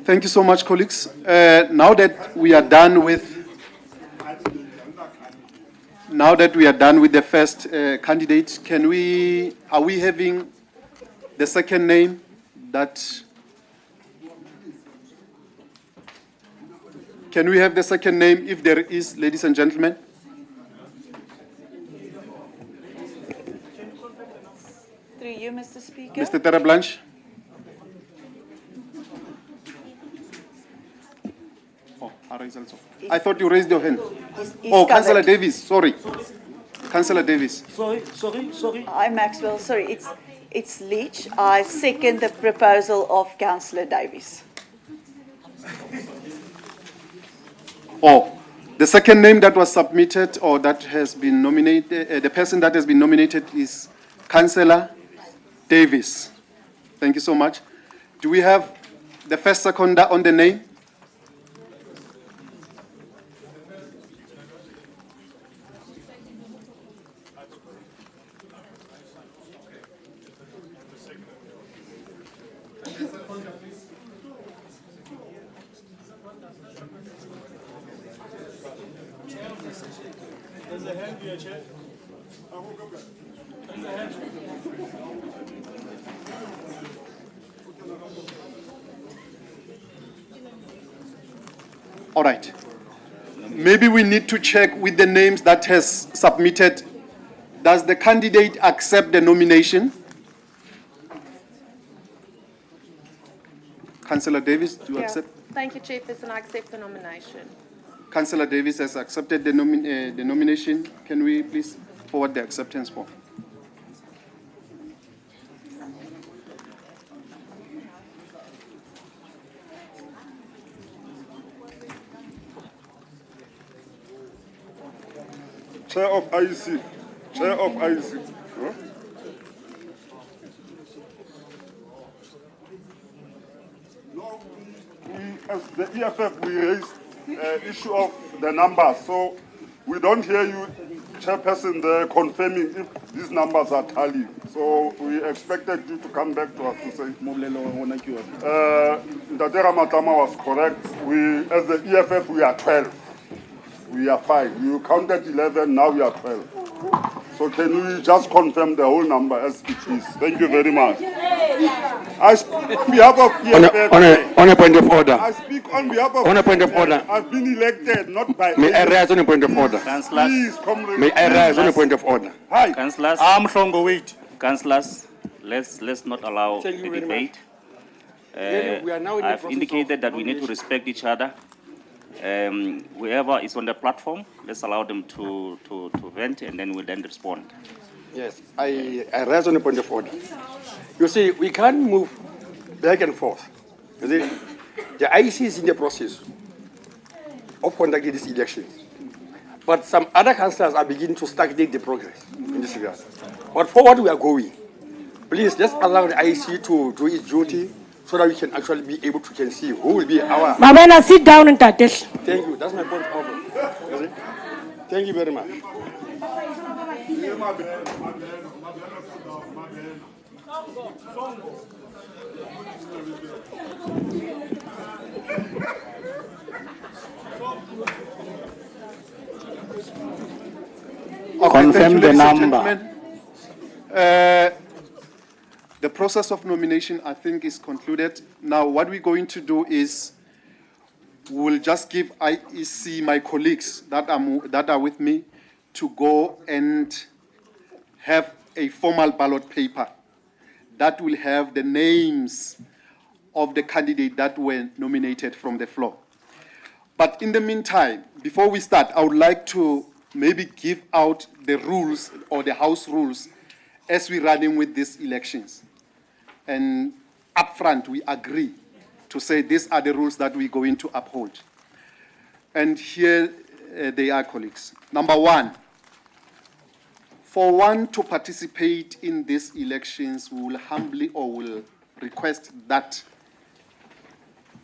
Thank you so much, colleagues. Now that we are done with the first candidate, are we having the second name can we have the second name if there is, ladies and gentlemen?
Through you, Mr. Speaker.
Mr. Terreblanche? I thought you raised your hand.
He's
Councillor
covered.
Davis, sorry. Councillor Davis.
Sorry. I'm Maxwell, sorry, it's Leach. I second the proposal of Councillor Davies.
Oh, the second name that was submitted or that has been nominated, the person that has been nominated is Councillor Davis. Thank you so much. Do we have the first seconder on the name?
There's a hand here, Chair. There's a hand.
All right. Maybe we need to check with the names that has submitted. Does the candidate accept the nomination? Councillor Davis, do you accept?
Thank you, Chairperson. I accept the nomination.
Councillor Davis has accepted the nomination. Can we please forward the acceptance form?
Chair of IEC. Chair of IEC. Huh? No, as the EFF, we raised issue of the numbers. So we don't hear you, Chairperson, there confirming if these numbers are tallying. So we expected you to come back to us to say, Ntatera Matama was correct. We, as the EFF, we are 12. We are 5. You counted 11, now we are 12. So can we just confirm the whole number as it is? Thank you very much. I speak on behalf of EFF.
On a point of order.
I speak on behalf of
On a point of order.
I've been elected, not by...
May I rise on a point of order?
Please, comrade.
May I rise on a point of order?
Hi.
Councillors,
wait.
Councillors, let's not allow the debate.
Really, we are now in the
I've
process
indicated
of
that we need to respect each other. Whoever is on the platform, let's allow them to vent and then we'll then respond.
Yes, I rise on a point of order. You see, we can't move back and forth. You see, the IEC is in the process of conducting these elections. But some other councillors are beginning to stagnate the progress in this regard. But forward we are going. Please, let's allow the IEC to do its duty so that we can actually be able to see who will be our...
Mamena, sit down and Tatesh.
Thank you. That's my point over. Thank you very much.
Confirm the number. The process of nomination, I think, is concluded. Now, what we're going to do is we'll just give IEC, my colleagues that are with me, to go and have a formal ballot paper that will have the names of the candidate that were nominated from the floor. But in the meantime, before we start, I would like to maybe give out the rules or the house rules as we're running with these elections. And upfront, we agree to say these are the rules that we're going to uphold. And here they are, colleagues. Number one, for one to participate in these elections, we will humbly or will request that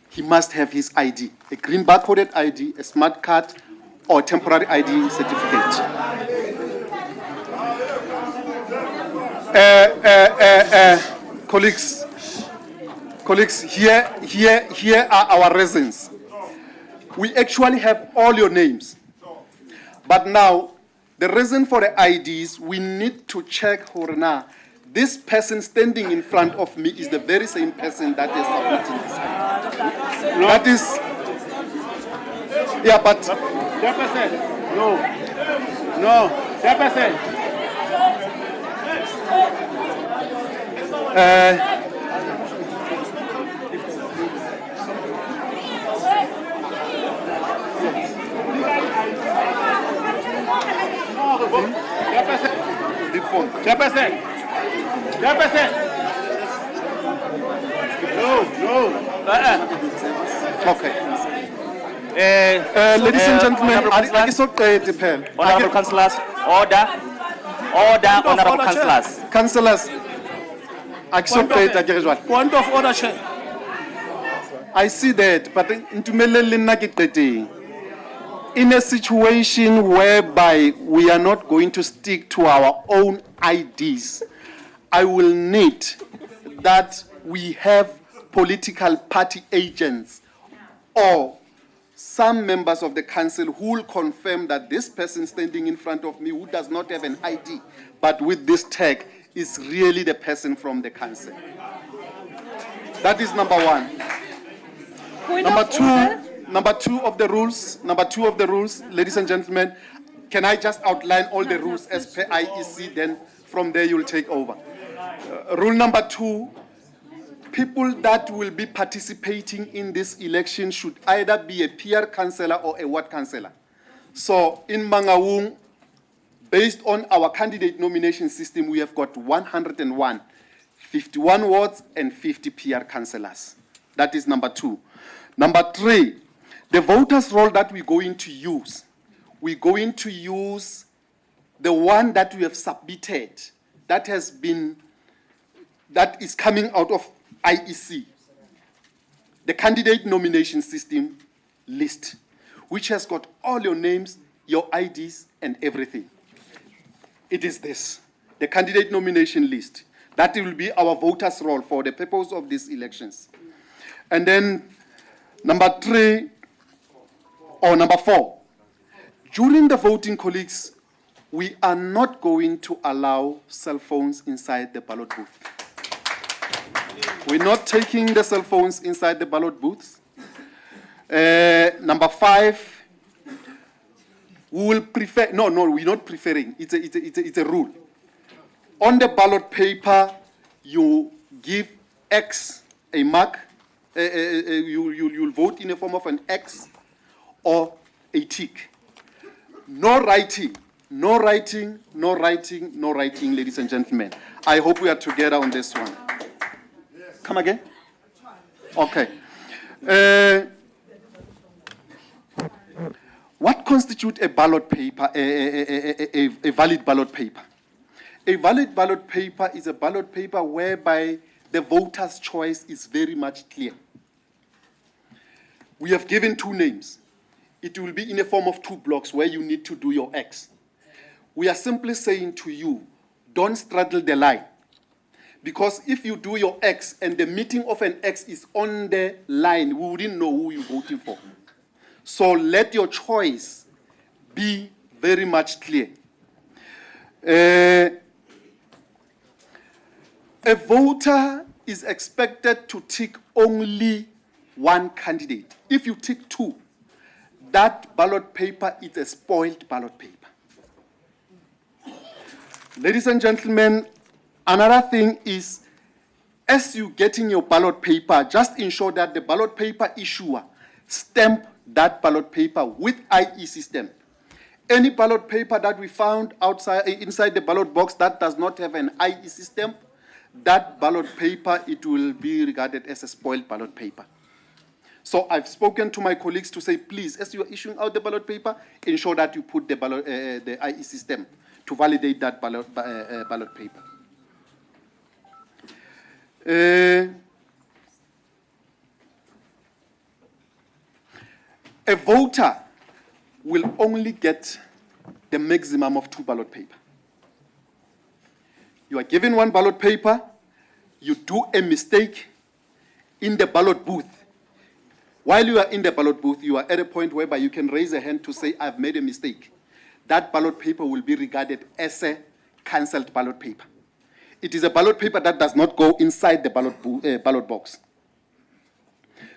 he must have his ID, a green barcoded ID, a smart card, or temporary ID certificate. Colleagues, here are our reasons. We actually have all your names. But now, the reason for the IDs, we need to check, Horna, this person standing in front of me is the very same person that is submitting this ID. No. That is, yeah, but... No,
microphone.
Chairperson. Chairperson. No.
Okay. Ladies and gentlemen,
Honorable councillors, order, honorable councillors.
Councillors,
Point of order, Chair.
I see that, but in a situation whereby we are not going to stick to our own IDs, I will need that we have political party agents or some members of the council who will confirm that this person standing in front of me who does not have an ID, but with this tag, is really the person from the council. That is number one. Number two of the rules, ladies and gentlemen, can I just outline all the rules as per IEC, then from there you'll take over. Rule number 2, people that will be participating in this election should either be a PR councillor or a ward councillor. So in Mangaung, based on our candidate nomination system, we have got 101, 51 wards and 50 PR councillors. That is number 2. Number 3, the voters' roll that we're going to use the one that we have submitted that is coming out of IEC, the candidate nomination system list, which has got all your names, your IDs, and everything. It is this, the candidate nomination list. That will be our voters' roll for the purpose of these elections. And then number 4, during the voting, colleagues, we are not going to allow cell phones inside the ballot booth. We're not taking the cell phones inside the ballot booths. Number 5, we will prefer, no, we're not preferring, it's a rule. On the ballot paper, you give X a mark, you'll vote in the form of an X or a tick. No writing, ladies and gentlemen. I hope we are together on this one. Come again? Okay. What constitutes a ballot paper, a valid ballot paper? A valid ballot paper is a ballot paper whereby the voter's choice is very much clear. We have given 2 names. It will be in a form of 2 blocks where you need to do your X. We are simply saying to you, don't straddle the line. Because if you do your X and the meeting of an X is on the line, we wouldn't know who you're voting for. So let your choice be very much clear. A voter is expected to tick only 1 candidate. If you tick 2, that ballot paper is a spoiled ballot paper. Ladies and gentlemen, another thing is, as you getting your ballot paper, just ensure that the ballot paper issuer stamp that ballot paper with IE system. Any ballot paper that we found inside the ballot box that does not have an IE system, that ballot paper, it will be regarded as a spoiled ballot paper. So I've spoken to my colleagues to say, please, as you are issuing out the ballot paper, ensure that you put the IE system to validate that ballot paper. A voter will only get the maximum of 2 ballot paper. You are given 1 ballot paper, you do a mistake in the ballot booth. While you are in the ballot booth, you are at a point whereby you can raise a hand to say, I've made a mistake. That ballot paper will be regarded as a cancelled ballot paper. It is a ballot paper that does not go inside the ballot box.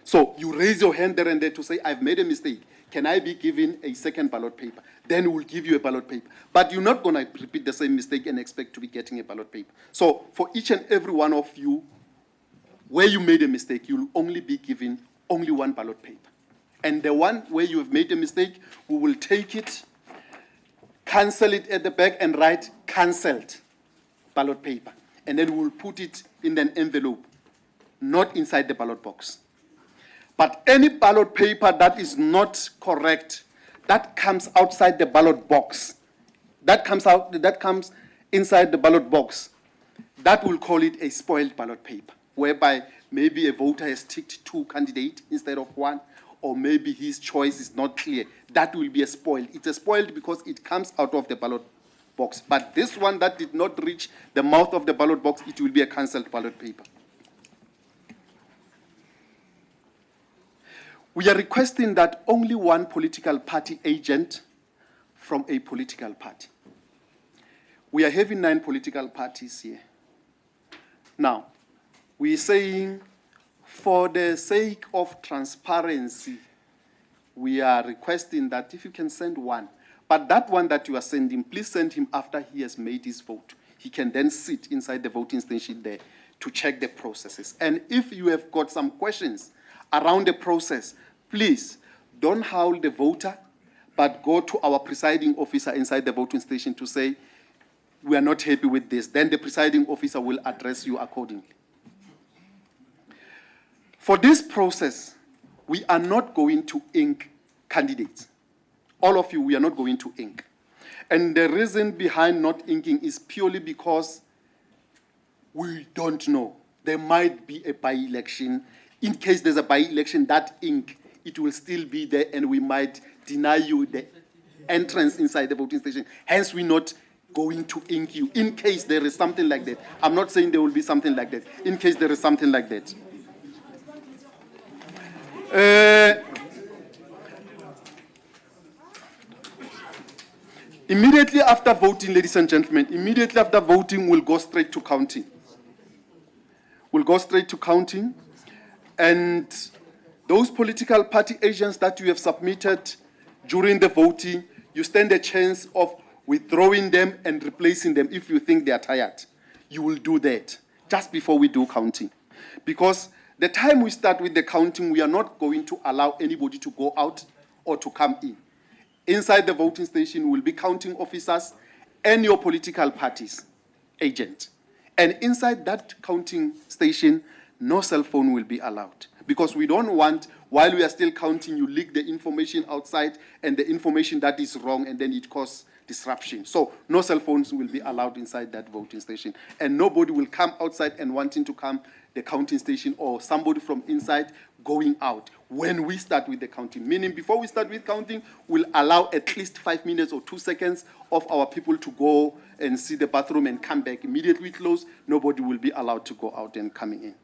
So you raise your hand there and there to say, I've made a mistake. Can I be given a second ballot paper? Then we'll give you a ballot paper. But you're not going to repeat the same mistake and expect to be getting a ballot paper. So for each and every one of you, where you made a mistake, you'll only be given only 1 ballot paper. And the one where you have made a mistake, we will take it, cancel it at the back and write cancelled.
ballot paper, and then we'll put it in an envelope, not inside the ballot box. But any ballot paper that is not correct, that comes outside the ballot box, that comes inside the ballot box, that will call it a spoiled ballot paper, whereby maybe a voter has ticked 2 candidates instead of 1, or maybe his choice is not clear. That will be a spoiled. It's a spoiled because it comes out of the ballot box. But this one that did not reach the mouth of the ballot box, it will be a cancelled ballot paper. We are requesting that only one political party agent from a political party. We are having 9 political parties here. Now, we are saying, for the sake of transparency, we are requesting that if you can send one, but that one that you are sending, please send him after he has made his vote. He can then sit inside the voting station there to check the processes. And if you have got some questions around the process, please don't howl the voter, but go to our presiding officer inside the voting station to say, we are not happy with this. Then the presiding officer will address you accordingly. For this process, we are not going to ink candidates. All of you, we are not going to ink. And the reason behind not inking is purely because we don't know. There might be a by-election. In case there's a by-election, that ink, it will still be there, and we might deny you the entrance inside the voting station. Hence, we're not going to ink you in case there is something like that. I'm not saying there will be something like that. In case there is something like that. Immediately after voting, ladies and gentlemen, immediately after voting, we'll go straight to counting. We'll go straight to counting. And those political party agents that you have submitted during the voting, you stand a chance of withdrawing them and replacing them if you think they are tired. You will do that just before we do counting. Because the time we start with the counting, we are not going to allow anybody to go out or to come in. Inside the voting station will be counting officers and your political party's agent. And inside that counting station, no cell phone will be allowed. Because we don't want, while we are still counting, you leak the information outside and the information that is wrong, and then it causes disruption. So no cell phones will be allowed inside that voting station. And nobody will come outside and wanting to come the counting station, or somebody from inside going out when we start with the counting. Meaning, before we start with counting, we'll allow at least 5 minutes or 2 seconds of our people to go and see the bathroom and come back. Immediately close, nobody will be allowed to go out and coming in.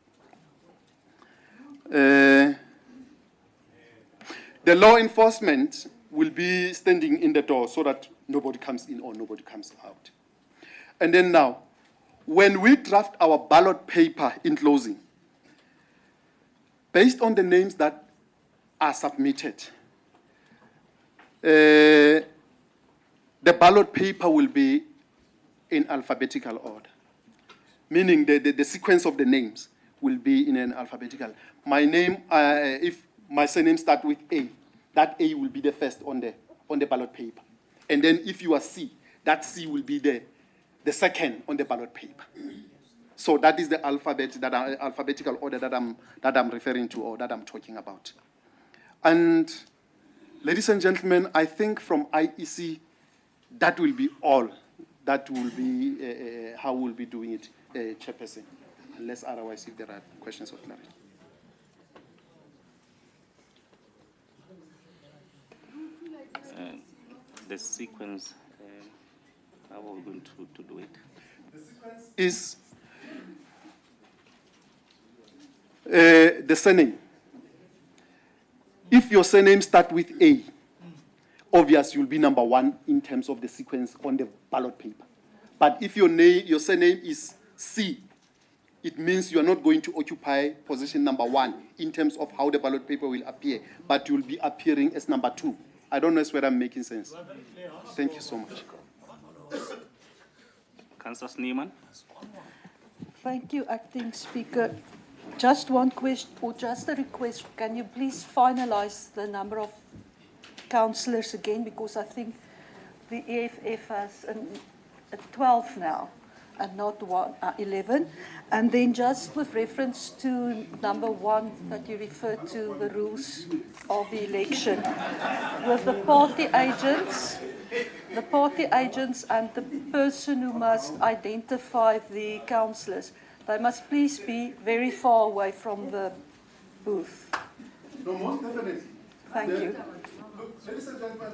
The law enforcement will be standing in the door so that nobody comes in or nobody comes out. And then now, when we draft our ballot paper in closing, based on the names that are submitted, the ballot paper will be in alphabetical order, meaning the sequence of the names will be in an alphabetical. My name, if my surname starts with A, that A will be the first on the ballot paper. And then if you are C, that C will be the second on the ballot paper. So that is the alphabetical order that I'm referring to, or that I'm talking about. And ladies and gentlemen, I think from IEC, that will be all. That will be how we'll be doing it, Chairperson, unless otherwise if there are questions of clarity.
The sequence, how are we going to do it?
The sequence is the surname. If your surname starts with A, obviously you'll be number 1 in terms of the sequence on the ballot paper. But if your surname is C, it means you are not going to occupy position number 1 in terms of how the ballot paper will appear, but you'll be appearing as number 2. I don't know whether I'm making sense. Thank you so much.
Councillor Sneeman.
Thank you, Acting Speaker. Just one question, or just a request. Can you please finalize the number of councillors again? Because I think the EFF has 12 now.
and not 11. And then just with reference to number 1 that you referred to, the rules of the election, with the party agents and the person who must identify the councillors, they must please be very far away from the booth.
No, most definitely.
Thank you.
Look, ladies and gentlemen,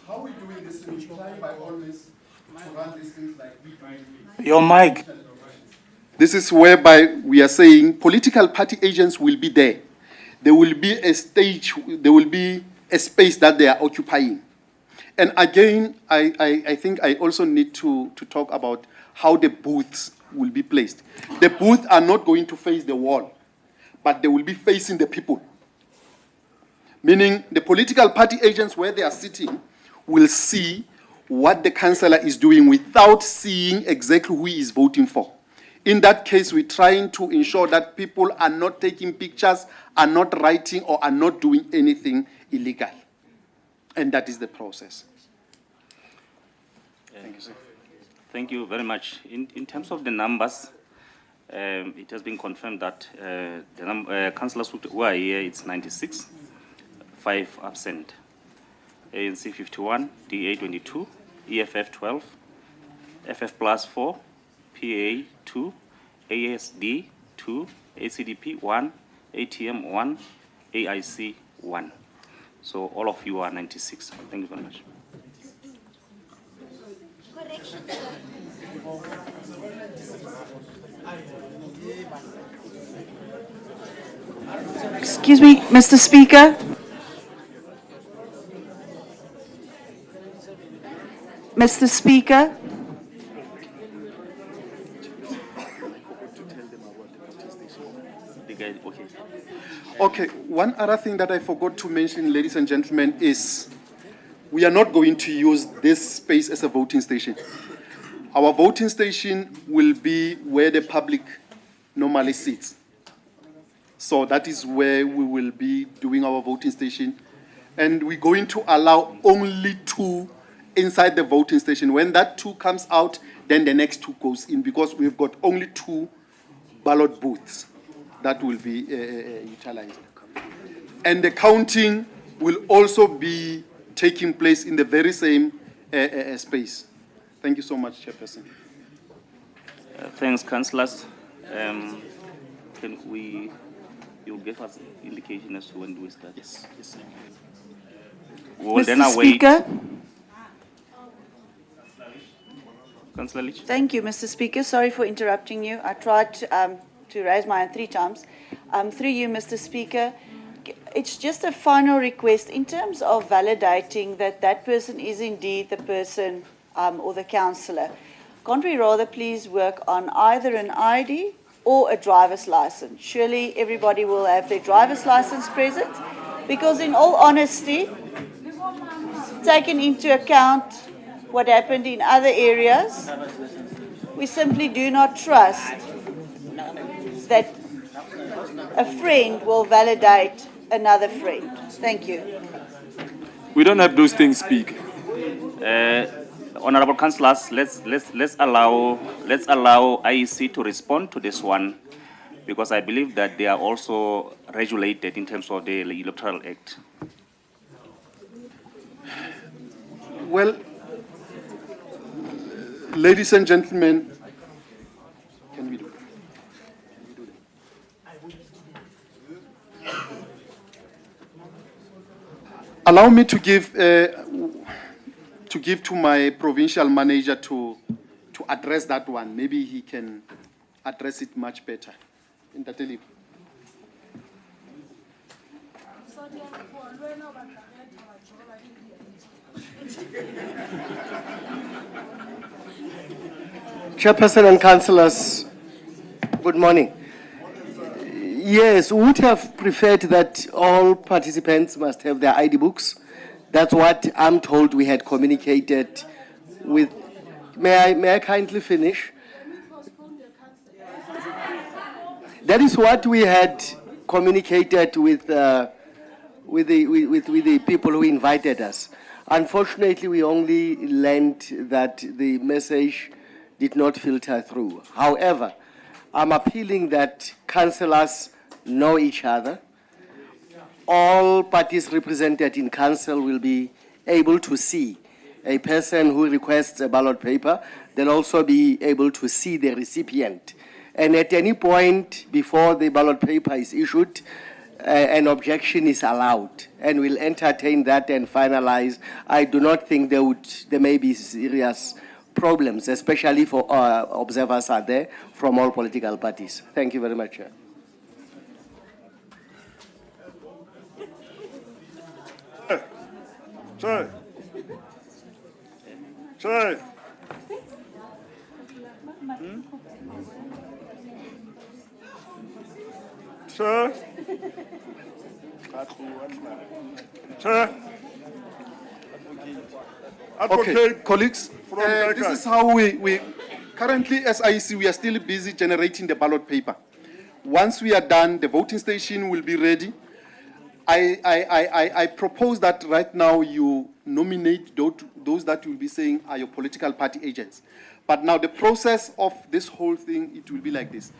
how are we doing this? We try by always to run these things like we do.
Your mic.
This is whereby we are saying political party agents will be there. There will be a stage, there will be a space that they are occupying. And again, I think I also need to talk about how the booths will be placed. The booths are not going to face the wall, but they will be facing the people. Meaning the political party agents where they are sitting will see what the councillor is doing without seeing exactly who he is voting for. In that case, we're trying to ensure that people are not taking pictures, are not writing, or are not doing anything illegal. And that is the process.
Thank you, sir. Thank you very much. In terms of the numbers, it has been confirmed that the councillors who are here, it's 96, 5 absent. ANC 51, DA 22, EFF 12, FF plus 4, PA 2, ASD 2, ACDP 1, ATM 1, AIC 1. So all of you are 96. Thank you very much.
Excuse me, Mr. Speaker. Mr. Speaker.
Okay, one other thing that I forgot to mention, ladies and gentlemen, is we are not going to use this space as a voting station. Our voting station will be where the public normally sits. So that is where we will be doing our voting station. And we're going to allow only 2 inside the voting station. When that 2 comes out, then the next 2 goes in, because we've got only 2 ballot booths that will be utilized. And the counting will also be taking place in the very same space. Thank you so much, Chairperson.
Thanks, councillors. You'll give us indication as to when do we start? Yes, yes, sir. We'll then
Mr.
await.
Speaker.
Councillor Leach.
Thank you, Mr. Speaker. Sorry for interrupting you. I tried to raise my hand 3 times. Through you, Mr. Speaker, it's just a final request in terms of validating that that person is indeed the person or the councillor. Can't we rather please work on either an ID or a driver's license? Surely everybody will have their driver's license present, because in all honesty, taking into account what happened in other areas, we simply do not trust that a friend will validate another friend. Thank you.
We don't have those things, Speak.
Honorable councillors, let's allow IEC to respond to this one, because I believe that they are also regulated in terms of the Electoral Act.
Well, ladies and gentlemen, can we do that? Allow me to give to my provincial manager to address that one. Maybe he can address it much better. Ntateli.
Chairperson and councillors, good morning. Yes, we would have preferred that all participants must have their ID books. That's what I'm told we had communicated with. May I kindly finish? That is what we had communicated with the people who invited us. Unfortunately, we only learned that the message did not filter through. However, I'm appealing that councillors know each other. All parties represented in council will be able to see a person who requests a ballot paper. They'll also be able to see the recipient. And at any point before the ballot paper is issued, an objection is allowed, and we'll entertain that and finalize. I do not think there may be serious problems, especially for observers are there from all political parties. Thank you very much, Chair.
Chair. Chair. Chair. Chair.
Okay, colleagues,
from
this is how we currently as IEC, we are still busy generating the ballot paper. Once we are done, the voting station will be ready. I propose that right now you nominate those that will be saying are your political party agents. But now the process of this whole thing, it will be like this.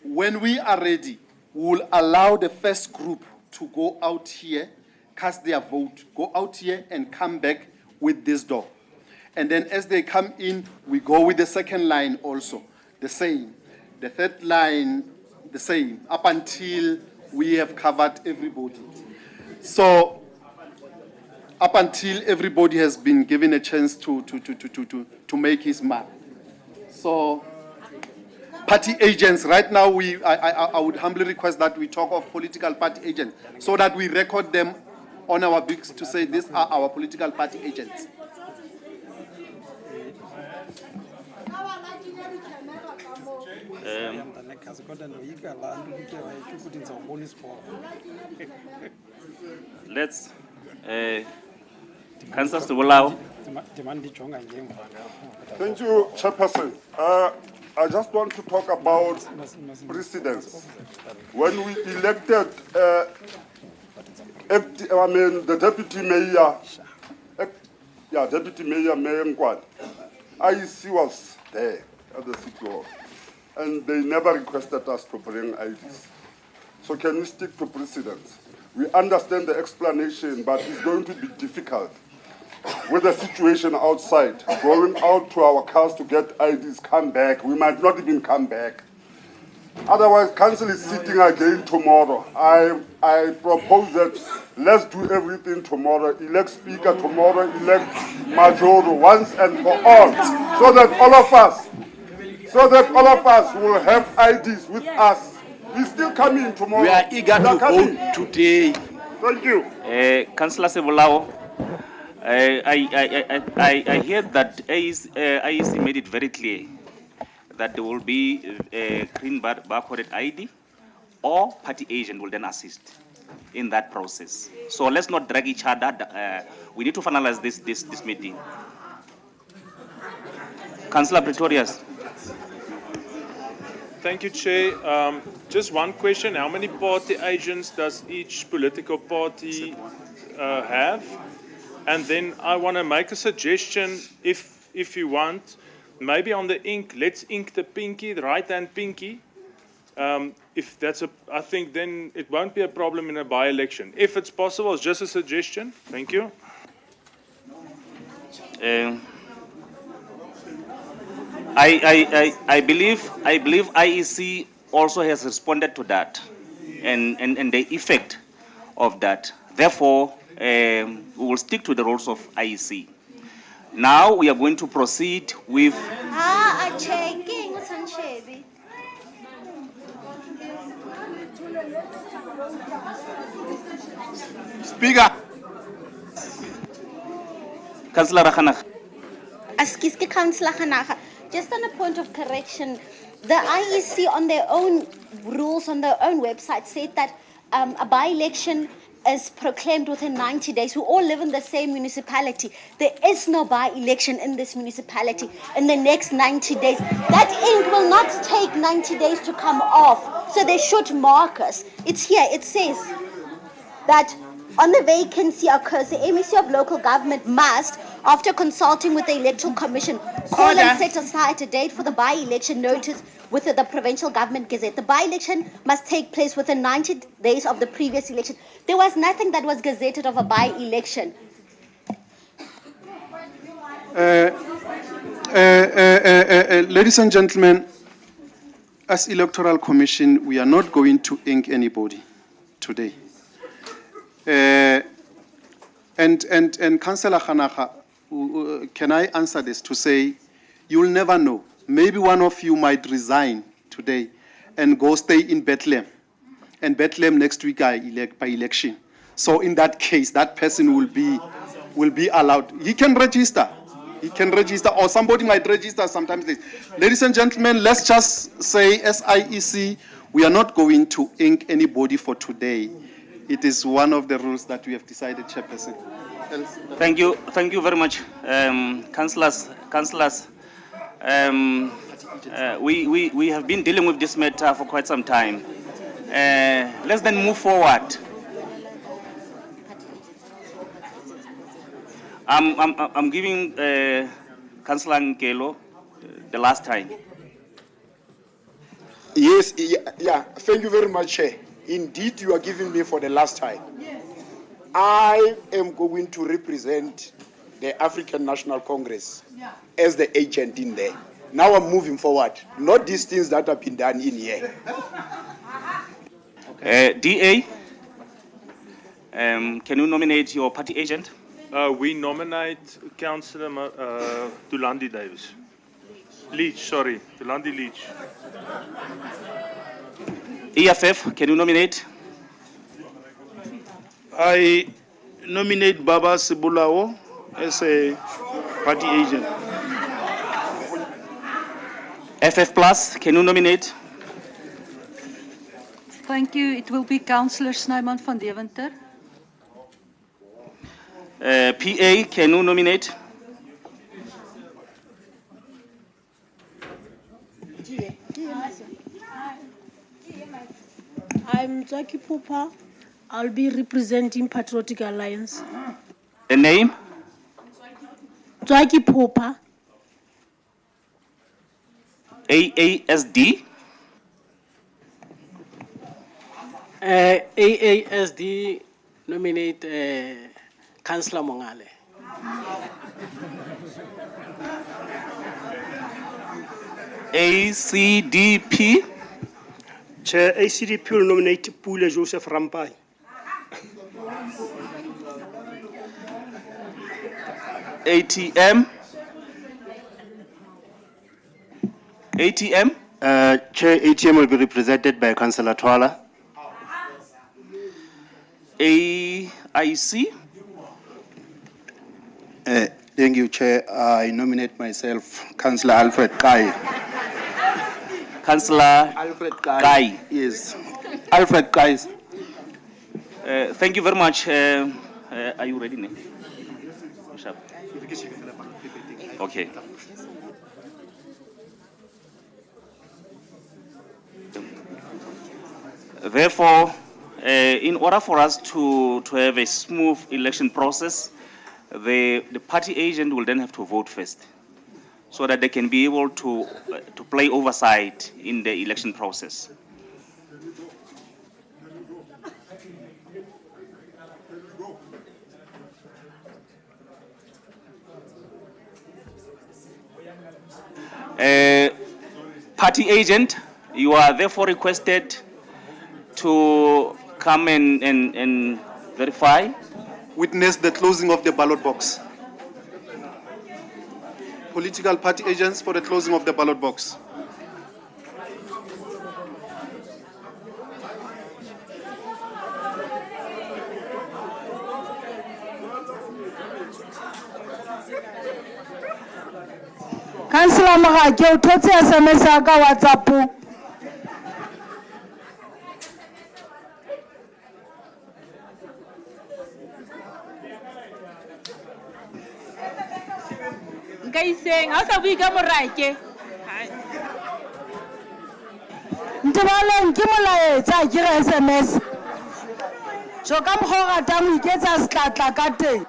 When we are ready, we will allow the first group to go out here, cast their vote, go out here and come back with this door. And then as they come in, we go with the second line also, the same. The third line, the same, up until we have covered everybody. So, up until everybody has been given a chance to make his mark. So, party agents, right now I would humbly request that we talk of political party agents so that we record them on our books to say these are our political party agents.
Let's, Councillor Sibulau.
Thank you, Chairperson. I just want to talk about precedence. When we elected the deputy mayor, Deputy Mayor Mangaung, IEC was there at the city hall, and they never requested us to bring IDs. So can we stick to precedence? We understand the explanation, but it's going to be difficult with the situation outside. Going out to our cars to get IDs, come back. We might not even come back. Otherwise, council is sitting again tomorrow. I propose that let's do everything tomorrow. Elect speaker tomorrow, elect majority once and for all, so that all of us will have IDs with us. We still coming tomorrow.
We are eager to vote today.
Thank you.
Councillor Sibulau, I hear that IEC made it very clear that there will be a green barcoded ID, or party agent will then assist in that process. So let's not drag each other. We need to finalize this meeting. Councillor Pretorius.
Thank you, Chair. Just one question. How many party agents does each political party have? And then I want to make a suggestion, if you want, maybe on the ink, let's ink the pinky, the right-hand pinky. If that's I think then it won't be a problem in a by-election. If it's possible, it's just a suggestion. Thank you.
I believe IEC also has responded to that and the effect of that. Therefore, we will stick to the rules of IEC. Now we are going to proceed with.
Speaker.
Councillor Rakhanach.
Askiske Councillor Khanaka, just on a point of correction, the IEC on their own rules, on their own website, said that a by-election is proclaimed within 90 days. We all live in the same municipality. There is no by-election in this municipality in the next 90 days. That ink will not take 90 days to come off, so they should mark us. It's here, it says that On the vacancy occurs, the MEC of local government must, after consulting with the Electoral Commission, call and set aside a date for the by-election notice with the Provincial Government Gazette. The by-election must take place within 90 days of the previous election. There was nothing that was gazetted of a by-election.
Ladies and gentlemen, as Electoral Commission, we are not going to ink anybody today. And Councillor Khanaka, can I answer this to say, you'll never know. Maybe one of you might resign today and go stay in Bethlehem. And Bethlehem next week I elect by election. So in that case, that person will be allowed. He can register. He can register, or somebody might register sometimes. Ladies and gentlemen, let's just say, as IEC, we are not going to ink anybody for today. It is one of the rules that we have decided, Chairperson.
Thank you very much, councillors. We have been dealing with this matter for quite some time. Let's then move forward. I'm giving Councillor Nkelo the last time.
Yes, yeah. Thank you very much, Chair. Indeed, you are giving me for the last time. I am going to represent the African National Congress as the agent in there. Now I'm moving forward, not these things that have been done in here.
DA, can you nominate your party agent?
We nominate Councillor Tulandi Davis. Leach, sorry, Tulandi Leach.
EFF, can you nominate?
I nominate Baba Sibulawo as a party agent.
FF Plus, can you nominate?
Thank you. It will be Councillor Snyman van Deventer.
PA, can you nominate?
I'm Zaki Popa. I'll be representing Patriotic Alliance.
The name?
Zaki Popa.
AASD?
AASD nominate Councillor Mongale.
ACDP?
Chair, ACDP will nominate Pule Joseph Rampai.
ATM? ATM?
Chair, ATM will be represented by Councillor Twala.
AIC?
Thank you, Chair. I nominate myself, Councillor Alfred Kai.
Councillor
Alfred Kai.
Kai.
Yes. Alfred Kai.
Thank you very much. Are you ready, Nick? Okay. Therefore, in order for us to have a smooth election process, the party agent will then have to vote first, so that they can be able to play oversight in the election process. Party agent, you are therefore requested to come and verify.
Witness the closing of the ballot box. Political party agents for the closing of the ballot box.
Councillor Mahake, utotse SMS aka WhatsApp.
Nkaiseng, hausa buika morake.
Ntebaleng ke molaetsa ke re SMS.
So ka mokgwa o ratang ho iketsa setlatla ka teng.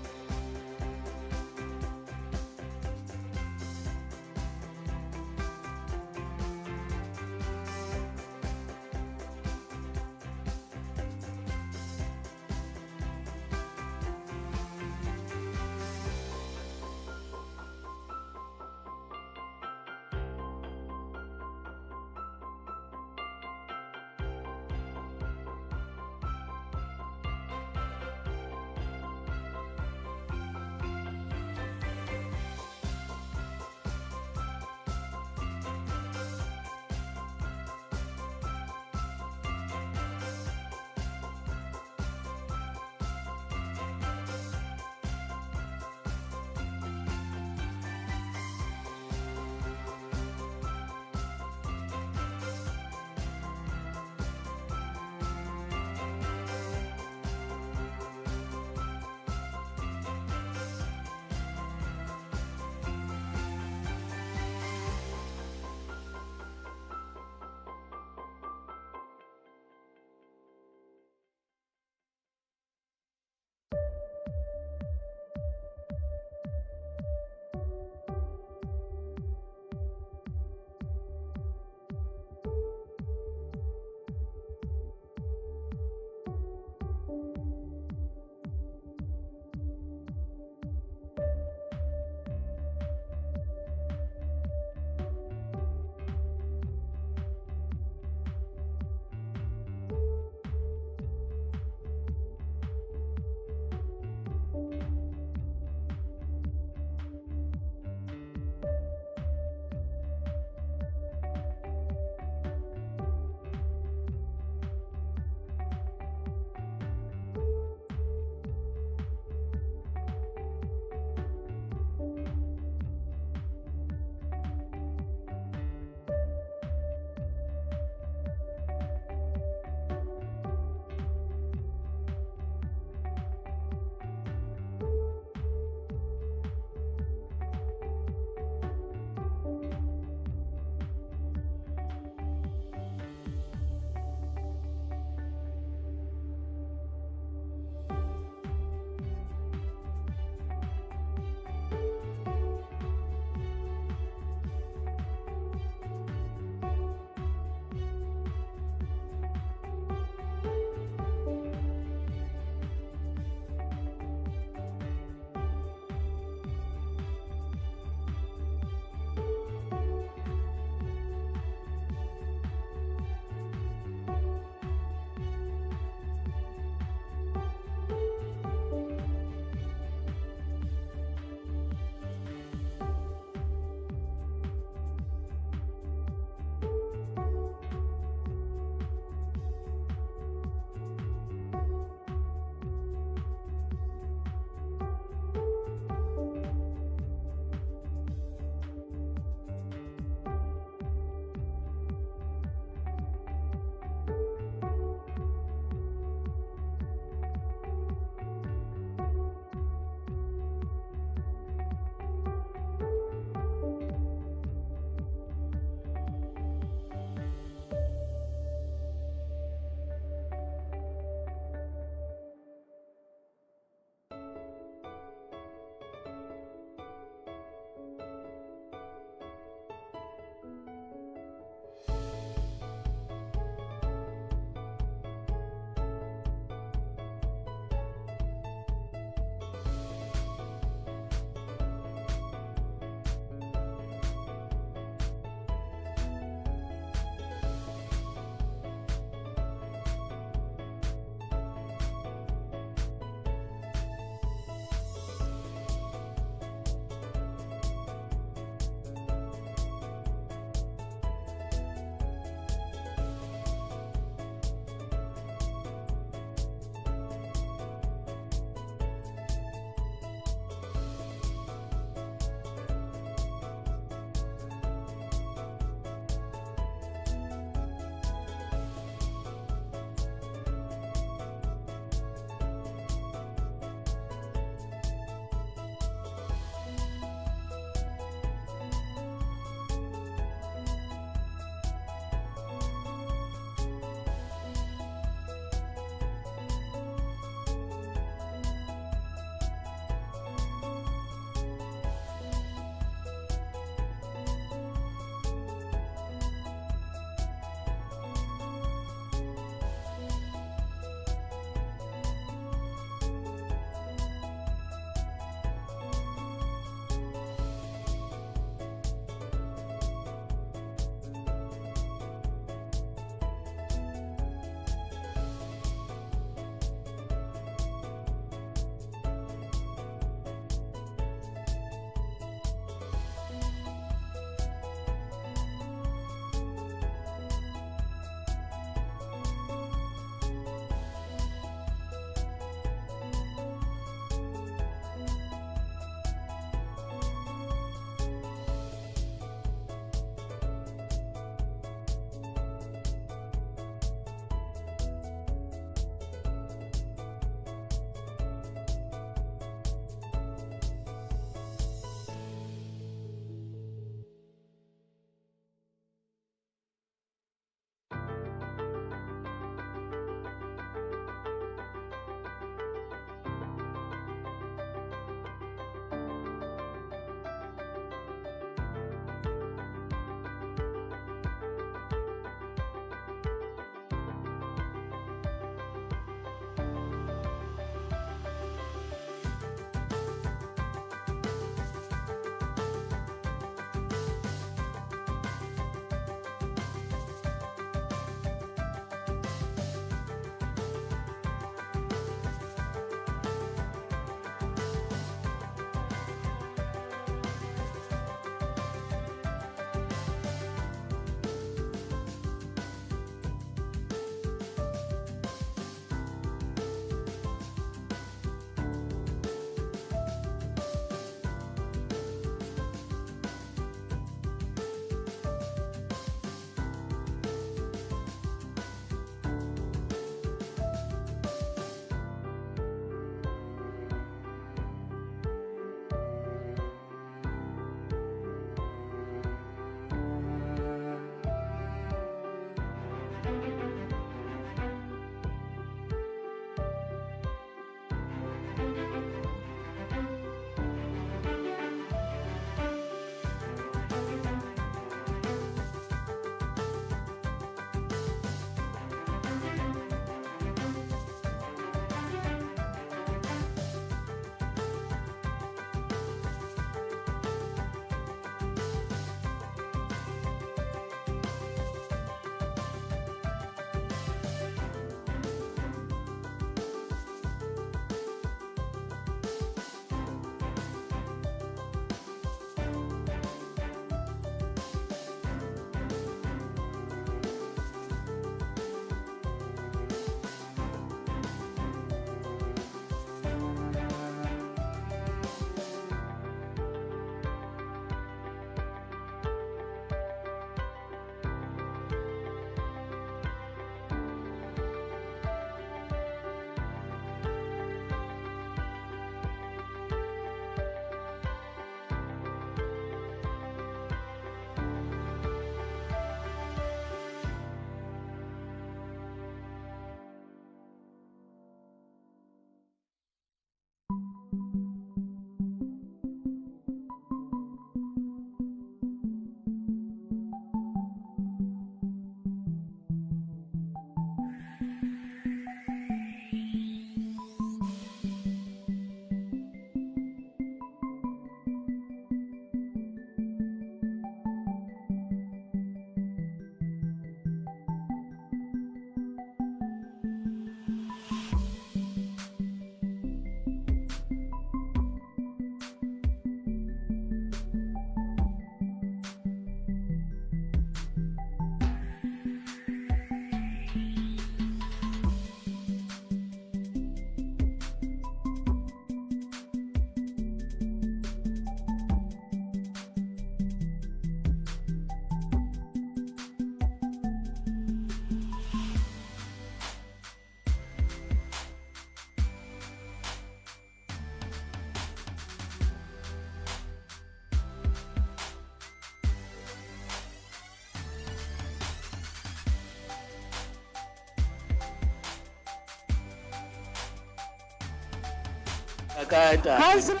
Councillor.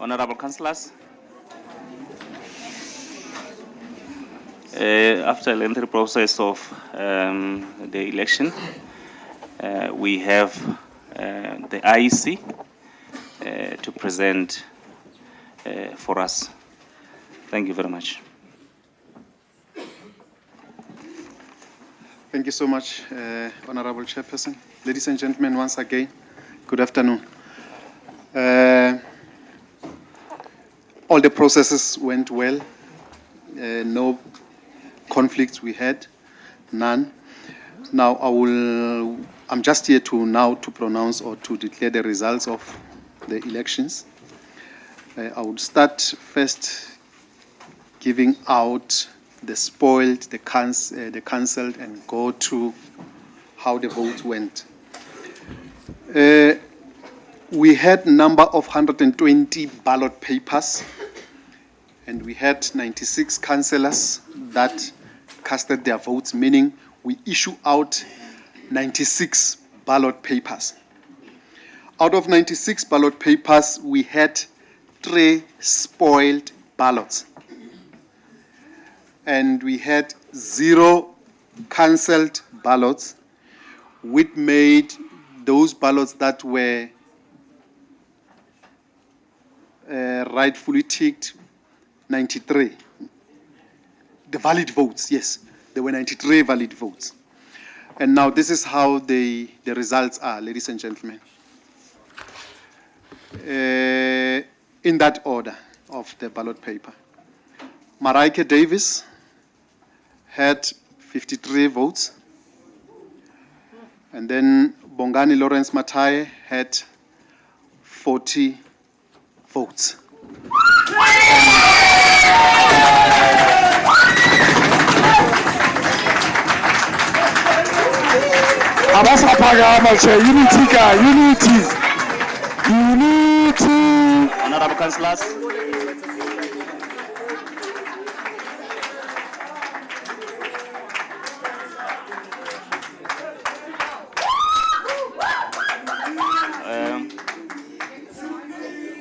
Honorable Councillors, after a lengthy process of the election, we have the IEC to present for us. Thank you very much.
Thank you so much, Honorable Chairperson. Ladies and gentlemen, once again, good afternoon. All the processes went well. No conflicts we had, none. Now I'm just here to pronounce or to declare the results of the elections. I would start first giving out the spoiled, the cancelled, and go to how the votes went. We had number of 120 ballot papers, and we had 96 councillors that casted their votes, meaning we issue out 96 ballot papers. Out of 96 ballot papers, we had 3 spoiled ballots. And we had 0 cancelled ballots, which made those ballots that were rightfully ticked 93. The valid votes, yes, there were 93 valid votes. And now this is how the results are, ladies and gentlemen. In that order of the ballot paper. Maraike Davis had 53 votes. And then Bongani Lawrence Matai had 40 votes.
Unity. Honorable Councillors.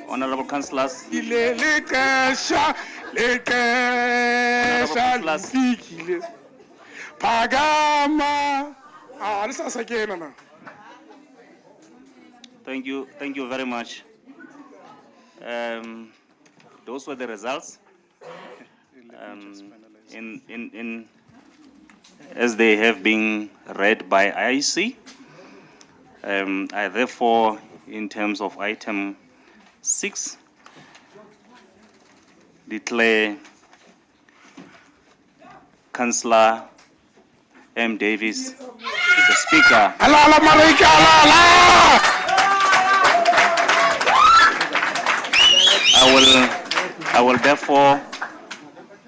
Honorable Councillors. Thank you very much. Those were the results. As they have been read by IEC, I therefore, in terms of item 6, declare Councillor M. Davis the Speaker. I will therefore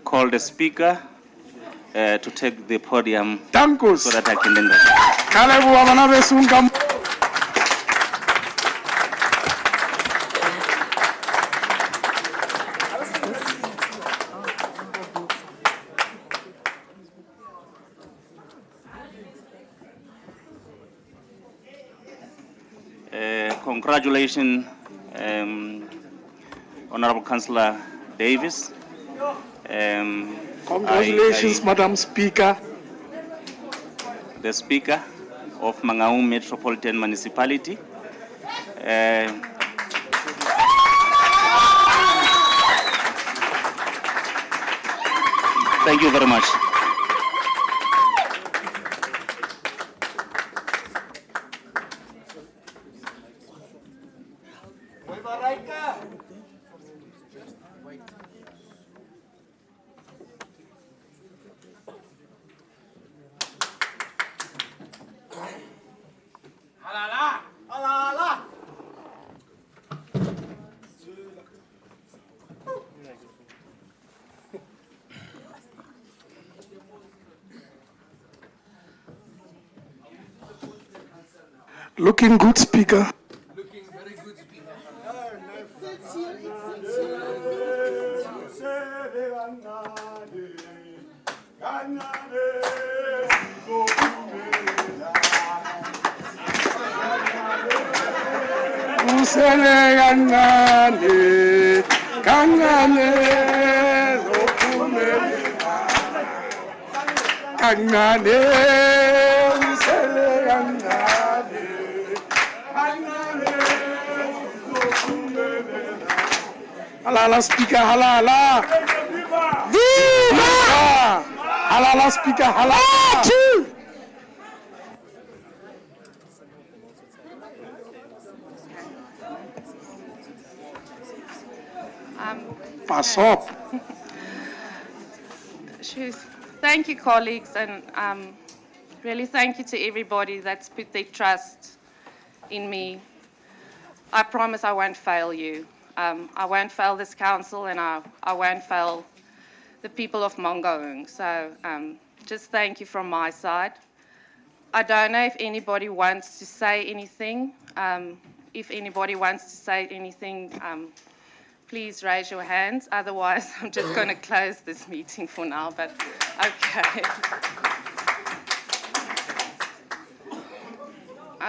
call the Speaker to take the podium so that I can then congratulations, Honorable Councillor Davis.
Congratulations, Madam Speaker.
The Speaker of Mangaung Metropolitan Municipality. Thank you very much.
Looking good, Speaker.
Looking very good, Speaker.
usele kancane kancane zophumelela kancane usele kancane kancane zophumelela. Halala speaker halala. Viva! Halala speaker halala. Pass up.
Thank you, colleagues, and really thank you to everybody that's put their trust in me. I promise I won't fail you. I won't fail this council, and I won't fail the people of Mangaung. So just thank you from my side. I don't know if anybody wants to say anything. If anybody wants to say anything, please raise your hands. Otherwise, I'm just going to close this meeting for now, but okay.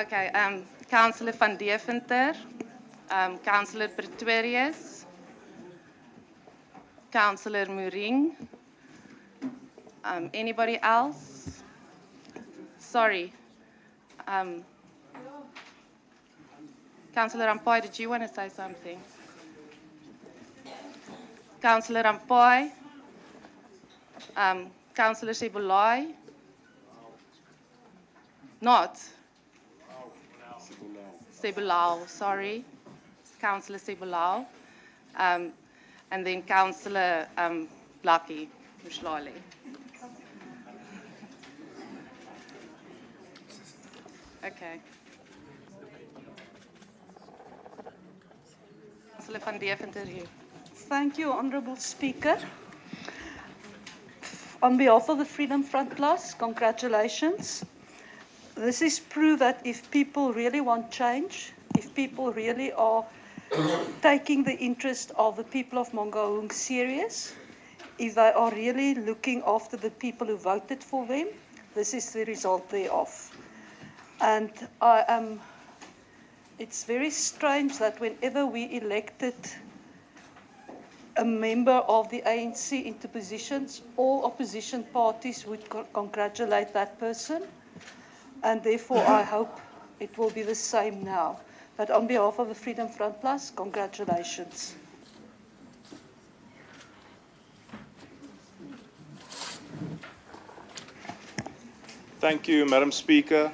Okay, Councillor van Deventer, Councillor Pretorius, Councillor Muring, anybody else? Sorry. Councillor Rampoy, did you want to say something? Councillor Rampoy, Councillor Sebulai, not Sebulao, sorry, Councillor Sebulao, and then Councillor Lucky Mshlale. Okay. Councillor van Deventer here.
Thank you, Honourable Speaker. On behalf of the Freedom Front Plus, congratulations. This is proof that if people really want change, if people really are taking the interest of the people of Mangaung serious, if they are really looking after the people who voted for them, this is the result thereof. And it's very strange that whenever we elected a member of the ANC into positions, all opposition parties would congratulate that person. And therefore, I hope it will be the same now. But on behalf of the Freedom Front Plus, congratulations.
Thank you, Madam Speaker.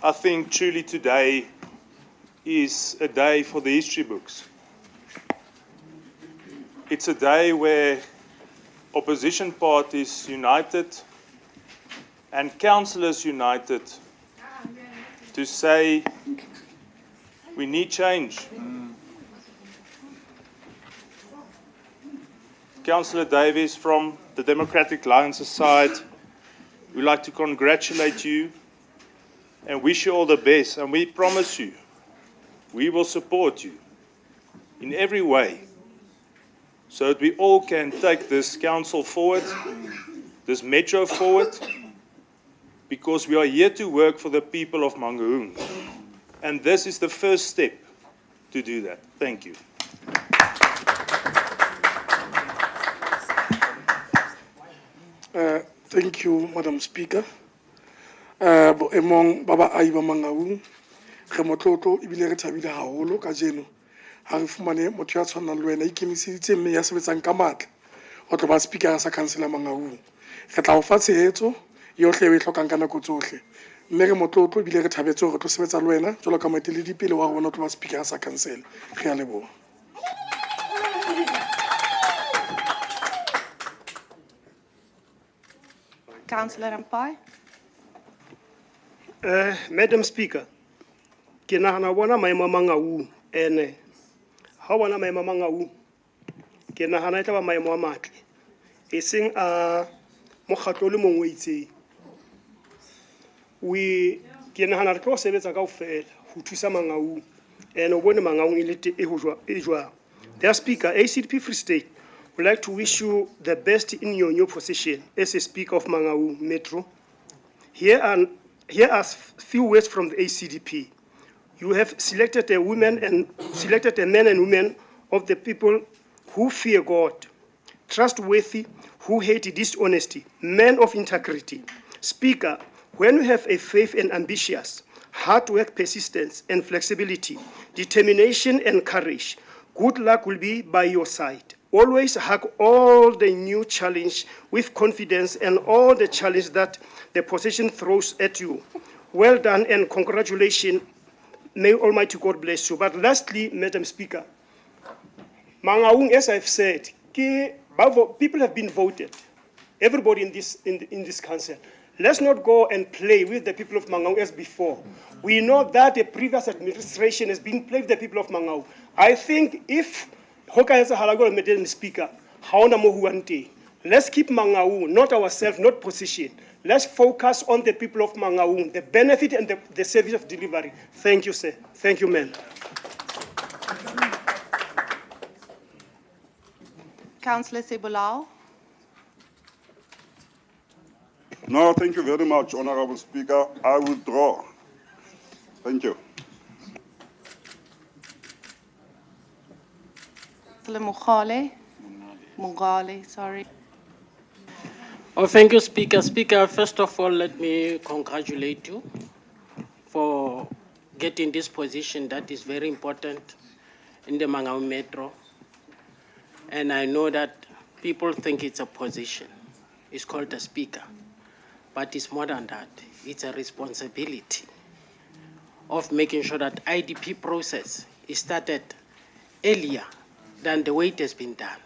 I think truly today is a day for the history books. It's a day where opposition parties united and councillors united to say we need change. Councillor Davies from the Democratic Alliance side, we'd like to congratulate you and wish you all the best. And we promise you, we will support you in every way so that we all can take this council forward, this metro forward, because we are here to work for the people of Mangaung. And this is the first step to do that. Thank you.
Thank you, Madam Speaker. Emong Baba Aiba Mangaung, Remototo, Ibile Tabida Haolo, Kajeno, Harifumane, Motiaton and Luena, Ikimisi, Mias and Kamat, or the Speaker as a Councillor Mangaung. Kataufatsi Heto, Yoke Kankana Kutuke. Meremototo, Ibile Tabeto, to Sveta Luena, Jolokamatili Pilo, one of the Speaker as a Council. Realebo.
Councillor Rampai.
Madam Speaker, ke nahana bona maemo a Mangaung ene ha bona maemo a Mangaung ke nahana e tla ba maemo a matle e seng a mokgatlo le mongwe itseng ke nahana re tlo sebetsa kaofela ho thusa Mangaung ene o bone Mangaung e le e jwang. Dear Speaker, ACDP Free State would like to wish you the best in your new position as a Speaker of Mangaung Metro. Here are few words from the ACDP. You have selected a men and women of the people who fear God, trustworthy, who hate dishonesty, men of integrity. Speaker, when you have a faith and ambitious, hard work, persistence and flexibility, determination and courage, good luck will be by your side. Always hug all the new challenge with confidence and all the challenge that the position throws at you. Well done and congratulations. May Almighty God bless you. But lastly, Madam Speaker, Mangaung, as I've said, people have been voted. Everybody in this council. Let's not go and play with the people of Mangaung as before. We know that the previous administration has been playing with the people of Mangaung. I think if Madam Speaker, let's keep Mangaung, not ourselves, not position. Let's focus on the people of Mangaung, the benefit and the service of delivery. Thank you, sir. Thank you, ma'am.
Councillor Sebolao.
No, thank you very much, Honorable Speaker. I withdraw. Thank you.
Councillor Mugale, sorry.
Oh, thank you, Speaker. Speaker, first of all, let me congratulate you for getting this position that is very important in the Mangaung Metro. And I know that people think it's a position. It's called a Speaker. But it's more than that. It's a responsibility of making sure that IDP process is started earlier than the way it has been done,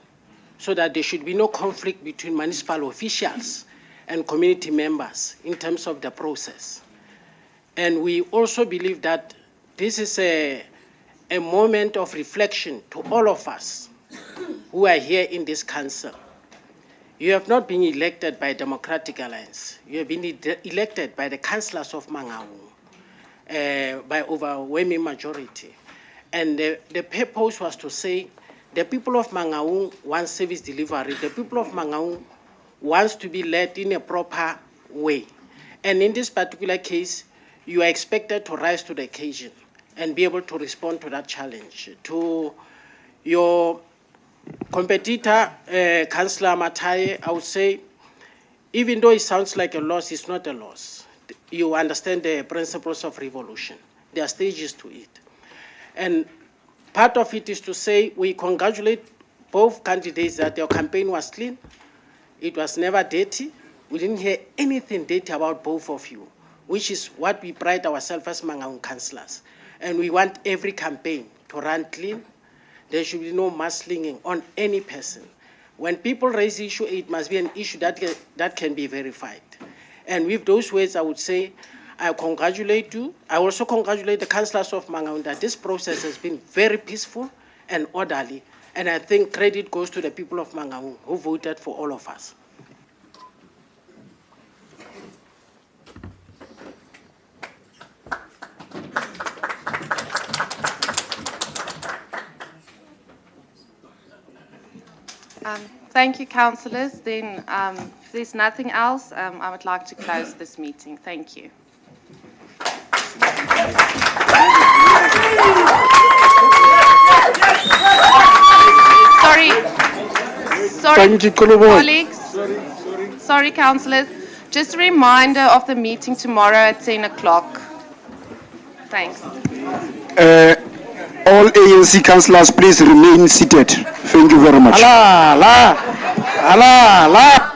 so that there should be no conflict between municipal officials and community members in terms of the process. And we also believe that this is a moment of reflection to all of us who are here in this council. You have not been elected by Democratic Alliance. You have been elected by the councillors of Mangaung by overwhelming majority. And the purpose was to say, the people of Mangaung want service delivery. The people of Mangaung wants to be led in a proper way. And in this particular case, you are expected to rise to the occasion and be able to respond to that challenge. To your competitor, Councillor Mataye, I would say, even though it sounds like a loss, it's not a loss. You understand the principles of revolution. There are stages to it. And part of it is to say we congratulate both candidates that their campaign was clean. It was never dirty. We didn't hear anything dirty about both of you, which is what we pride ourselves as Mangaung councillors. And we want every campaign to run clean. There should be no muscling on any person. When people raise issue, it must be an issue that can be verified. And with those words, I would say, I congratulate you. I also congratulate the councillors of Mangaung that this process has been very peaceful and orderly. And I think credit goes to the people of Mangaung who voted for all of us.
Thank you, councillors. Then, if there's nothing else, I would like to close this meeting. Thank you. Sorry, colleagues. Sorry, councillors. Just a reminder of the meeting tomorrow at 10 o'clock. Thanks.
All ANC councillors, please remain seated. Thank you very much.
Allah, Allah, Allah, Allah.